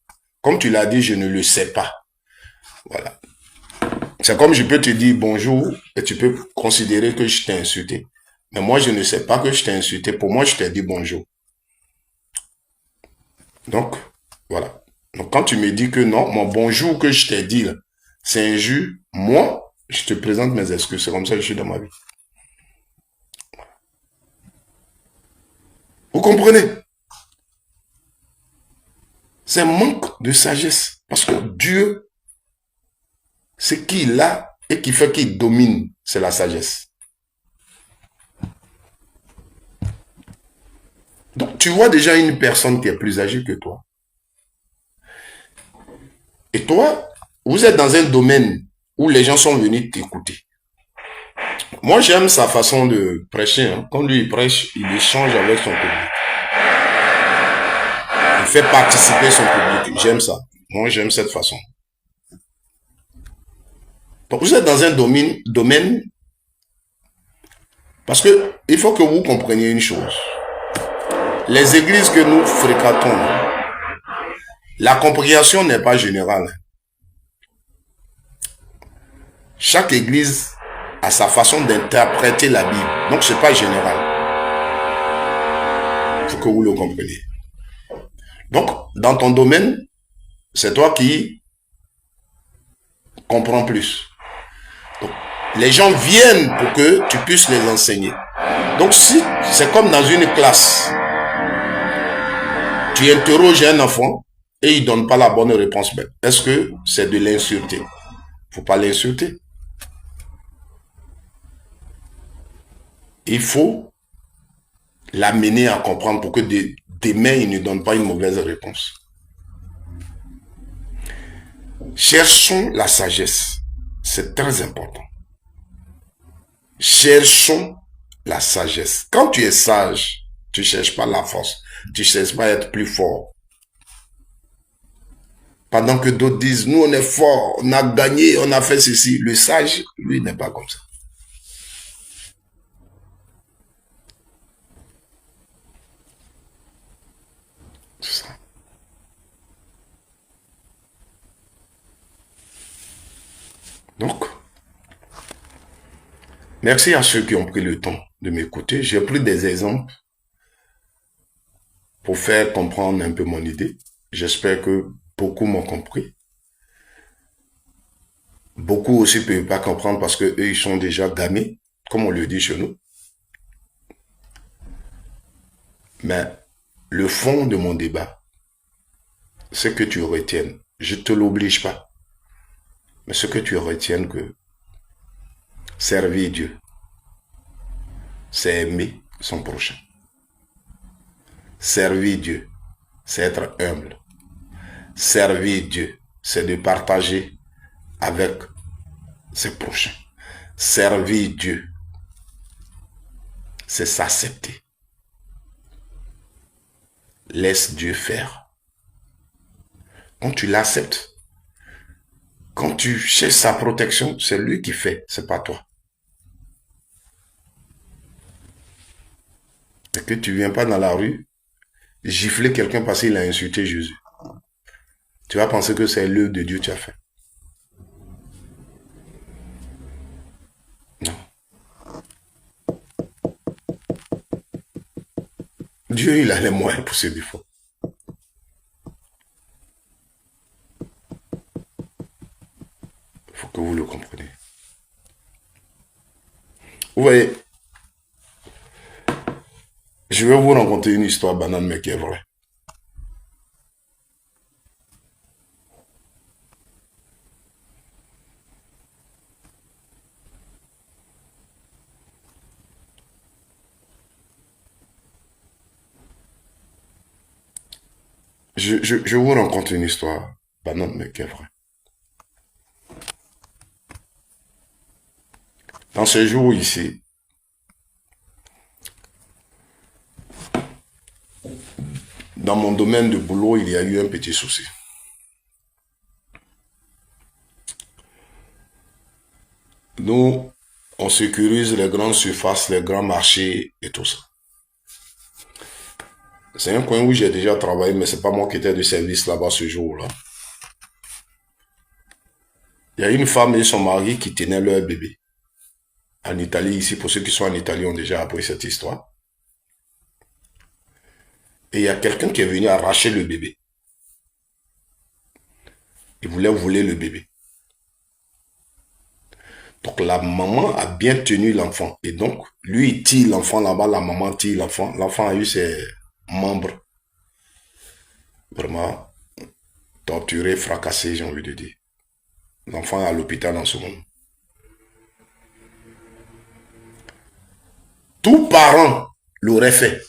Comme tu l'as dit, je ne le sais pas. Voilà. C'est comme je peux te dire bonjour et tu peux considérer que je t'ai insulté. Mais moi, je ne sais pas que je t'ai insulté. Pour moi, je t'ai dit bonjour. Donc, voilà. Donc, quand tu me dis que non, mon bonjour que je t'ai dit, c'est injure, moi, je te présente mes excuses. C'est comme ça que je suis dans ma vie. Vous comprenez? C'est un manque de sagesse. Parce que Dieu, ce qu'il a et qui fait qu'il domine, c'est la sagesse. Donc, tu vois déjà une personne qui est plus âgée que toi. Et toi, vous êtes dans un domaine où les gens sont venus t'écouter. Moi, j'aime sa façon de prêcher. Hein. Quand lui, il prêche, il échange avec son public. Il fait participer son public. J'aime ça. Moi, j'aime cette façon. Donc, vous êtes dans un domaine parce que il faut que vous compreniez une chose. Les églises que nous fréquentons, la compréhension n'est pas générale. Chaque église a sa façon d'interpréter la Bible. Donc, ce n'est pas général. Il faut que vous le compreniez. Donc, dans ton domaine, c'est toi qui comprends plus. Donc, les gens viennent pour que tu puisses les enseigner. Donc, si c'est comme dans une classe, tu interroges un enfant et il ne donne pas la bonne réponse, est-ce que c'est de l'insulter? Il ne faut pas l'insulter. Il faut l'amener à comprendre pour que demain, il ne donne pas une mauvaise réponse. Cherchons la sagesse. C'est très important. Cherchons la sagesse. Quand tu es sage, tu ne cherches pas la force. Tu ne cherches pas à être plus fort. Pendant que d'autres disent, nous on est fort, on a gagné, on a fait ceci. Le sage, lui, n'est pas comme ça. C'est ça. Donc, merci à ceux qui ont pris le temps de m'écouter. J'ai pris des exemples pour faire comprendre un peu mon idée. J'espère que beaucoup m'ont compris. Beaucoup aussi ne peuvent pas comprendre parce qu'eux, ils sont déjà gamés, comme on le dit chez nous. Mais le fond de mon débat, c'est que tu retiennes. Je ne te l'oblige pas. Mais ce que tu retiennes que servir Dieu, c'est aimer son prochain. Servir Dieu, c'est être humble. Servir Dieu, c'est de partager avec ses prochains. Servir Dieu, c'est s'accepter. Laisse Dieu faire. Quand tu l'acceptes, quand tu cherches sa protection, c'est lui qui fait, c'est pas toi. Et que tu viens pas dans la rue gifler quelqu'un parce qu'il a insulté Jésus. Tu vas penser que c'est l'œuvre de Dieu que tu as fait. Non. Dieu, il a les moyens pour se défendre. que vous le compreniez. Vous voyez, je vais vous raconter une histoire banale mais qui est vraie. Je vous raconte une histoire banale mais qui est vraie. Dans ces jours ici, dans mon domaine de boulot, il y a eu un petit souci. Nous, on sécurise les grandes surfaces, les grands marchés et tout ça. C'est un coin où j'ai déjà travaillé, mais c'est pas moi qui étais de service là-bas ce jour-là. Il y a une femme et son mari qui tenaient leur bébé. En Italie, ici, pour ceux qui sont en Italie, ont déjà appris cette histoire. Et il y a quelqu'un qui est venu arracher le bébé. Il voulait voler le bébé. Donc la maman a bien tenu l'enfant. Et donc, lui, il tire l'enfant là-bas, la maman tire l'enfant. L'enfant a eu ses membres vraiment torturés, fracassés, j'ai envie de dire. L'enfant est à l'hôpital en ce moment. Tout parent l'aurait fait.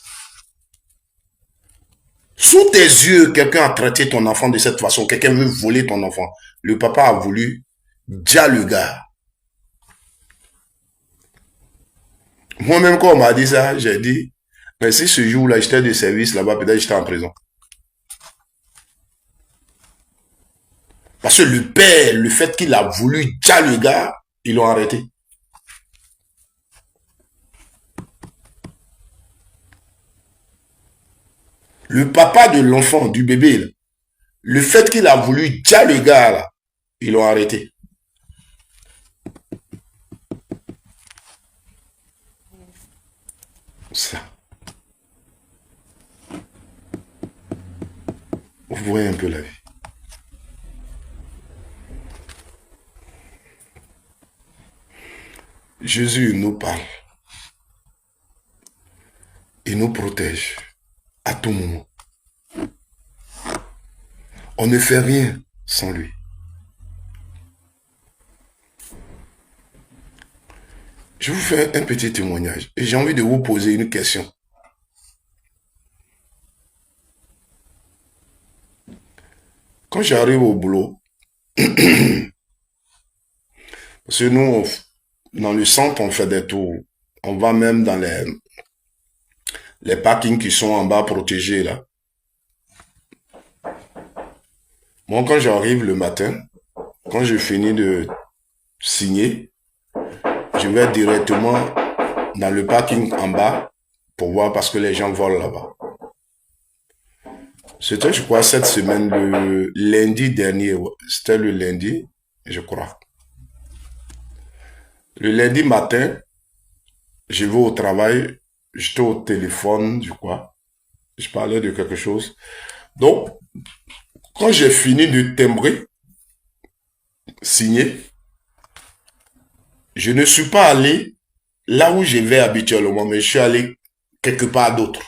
Sous tes yeux, quelqu'un a traité ton enfant de cette façon. Quelqu'un veut voler ton enfant. Le papa a voulu déjà le gars. Moi-même, quand on m'a dit ça, j'ai dit, mais si ce jour-là, j'étais de service là-bas, peut-être j'étais en prison. Parce que le père, le fait qu'il a voulu déjà le gars, ils l'ont arrêté. Le papa de l'enfant, du bébé, là, le fait qu'il a voulu déjà le gars, là, ils l'ont arrêté. Ça. Vous voyez un peu la vie. Jésus nous parle. Il nous protège à tout moment. On ne fait rien sans lui. Je vous fais un petit témoignage et j'ai envie de vous poser une question. Quand j'arrive au boulot, parce que nous, dans le centre, on fait des tours. On va même dans les parkings qui sont en bas protégés là. Moi, quand j'arrive le matin, quand je finis de signer, je vais directement dans le parking en bas pour voir parce que les gens volent là-bas. C'était, je crois, cette semaine, le lundi dernier. C'était le lundi, je crois. Le lundi matin, je vais au travail, j'étais au téléphone, je crois. Je parlais de quelque chose. Donc, quand j'ai fini de timbrer, signer, je ne suis pas allé là où je vais habituellement, mais je suis allé quelque part d'autre.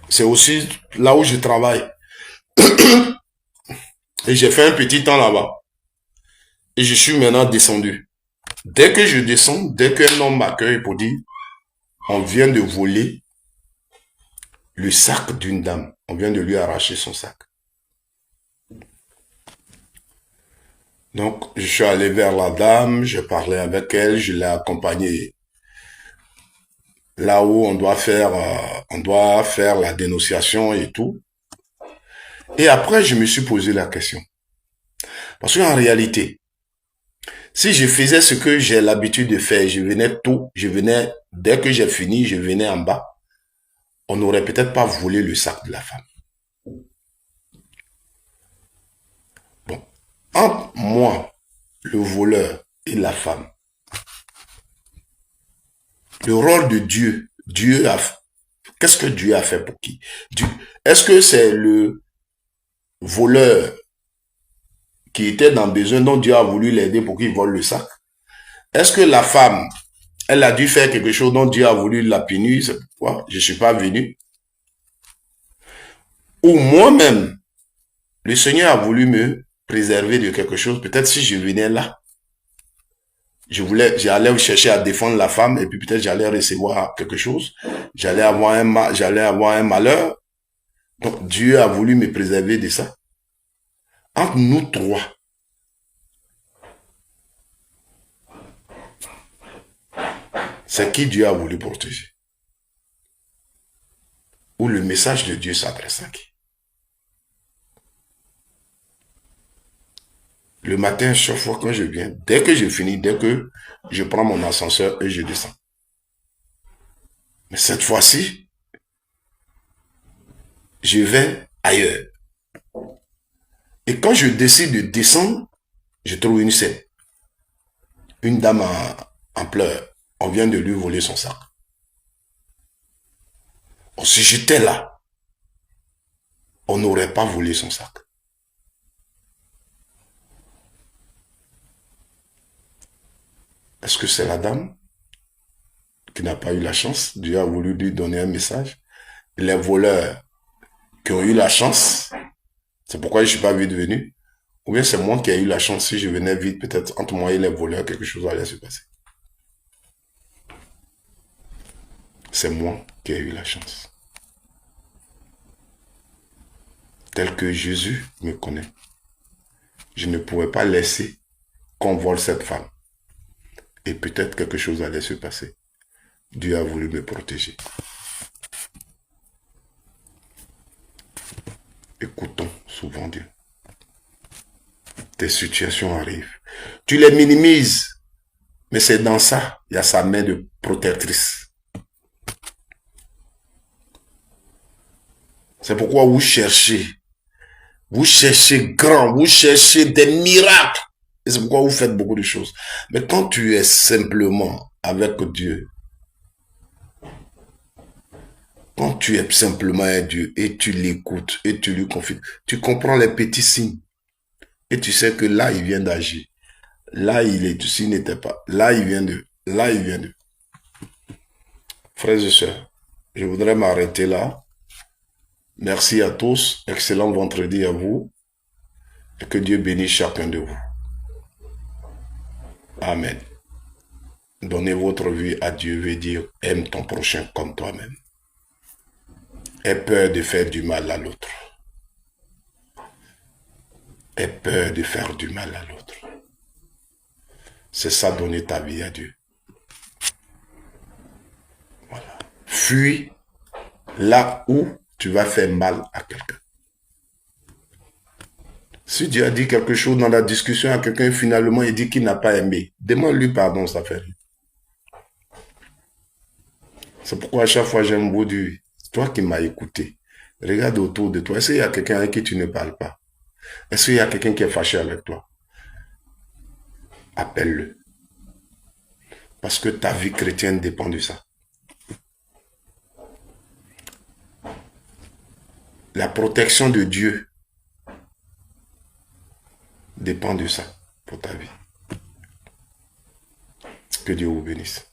C'est aussi là où je travaille. Et j'ai fait un petit temps là-bas. Et je suis maintenant descendu. Dès que je descends, dès qu'un homme m'accueille pour dire, on vient de voler le sac d'une dame. On vient de lui arracher son sac. Donc, je suis allé vers la dame, je parlais avec elle, je l'ai accompagnée là où on doit faire la dénonciation et tout. Et après, je me suis posé la question. Parce qu'en réalité, si je faisais ce que j'ai l'habitude de faire, dès que j'ai fini, je venais en bas, on n'aurait peut-être pas volé le sac de la femme. Bon, entre moi, le voleur et la femme, le rôle de Dieu, qu'est-ce que Dieu a fait pour qui? Est-ce que c'est le voleur qui était dans besoin, dont Dieu a voulu l'aider pour qu'il vole le sac? Est-ce que la femme, elle a dû faire quelque chose dont Dieu a voulu la punir? C'est pourquoi je ne suis pas venu. Ou moi-même, le Seigneur a voulu me préserver de quelque chose. Peut-être si je venais là, j'allais chercher à défendre la femme et puis peut-être j'allais recevoir quelque chose. J'allais avoir un malheur. Donc Dieu a voulu me préserver de ça. Entre nous trois, c'est qui Dieu a voulu protéger? Ou le message de Dieu s'adresse à qui? Le matin, chaque fois quand je viens, dès que je finis, dès que je prends mon ascenseur et je descends. Mais cette fois-ci, je vais ailleurs. Et quand je décide de descendre, je trouve une scène. Une dame en pleurs. On vient de lui voler son sac. Or, si j'étais là, on n'aurait pas volé son sac. Est-ce que c'est la dame qui n'a pas eu la chance? Dieu a voulu lui donner un message. Les voleurs qui ont eu la chance, c'est pourquoi je ne suis pas vite venu. Ou bien c'est moi qui ai eu la chance, si je venais vite, peut-être entre moi et les voleurs, quelque chose allait se passer. C'est moi qui ai eu la chance. Tel que Jésus me connaît, je ne pouvais pas laisser qu'on vole cette femme. Et peut-être quelque chose allait se passer. Dieu a voulu me protéger. Écoutons souvent Dieu. Tes situations arrivent. Tu les minimises, mais c'est dans ça, il y a sa main de protectrice. C'est pourquoi vous cherchez grand, vous cherchez des miracles. Et c'est pourquoi vous faites beaucoup de choses. Mais quand tu es simplement avec Dieu, quand tu es simplement avec Dieu et tu l'écoutes et tu lui confies, tu comprends les petits signes. Et tu sais que là, il vient d'agir. Là, il est, s'il n'était pas. Là, il vient de. Là, il vient de. Frères et sœurs, je voudrais m'arrêter là. Merci à tous. Excellent vendredi à vous. Et que Dieu bénisse chacun de vous. Amen. Donnez votre vie à Dieu veut dire aime ton prochain comme toi-même. Aie peur de faire du mal à l'autre. Aie peur de faire du mal à l'autre. C'est ça, donner ta vie à Dieu. Voilà. Fuis là où tu vas faire mal à quelqu'un. Si Dieu a dit quelque chose dans la discussion à quelqu'un, finalement, il dit qu'il n'a pas aimé. Demande-lui pardon, ça fait rien. C'est pourquoi à chaque fois, j'aime vous dire, toi qui m'as écouté, regarde autour de toi. Est-ce qu'il y a quelqu'un avec qui tu ne parles pas? Est-ce qu'il y a quelqu'un qui est fâché avec toi? Appelle-le. Parce que ta vie chrétienne dépend de ça. La protection de Dieu dépend de ça pour ta vie. Que Dieu vous bénisse.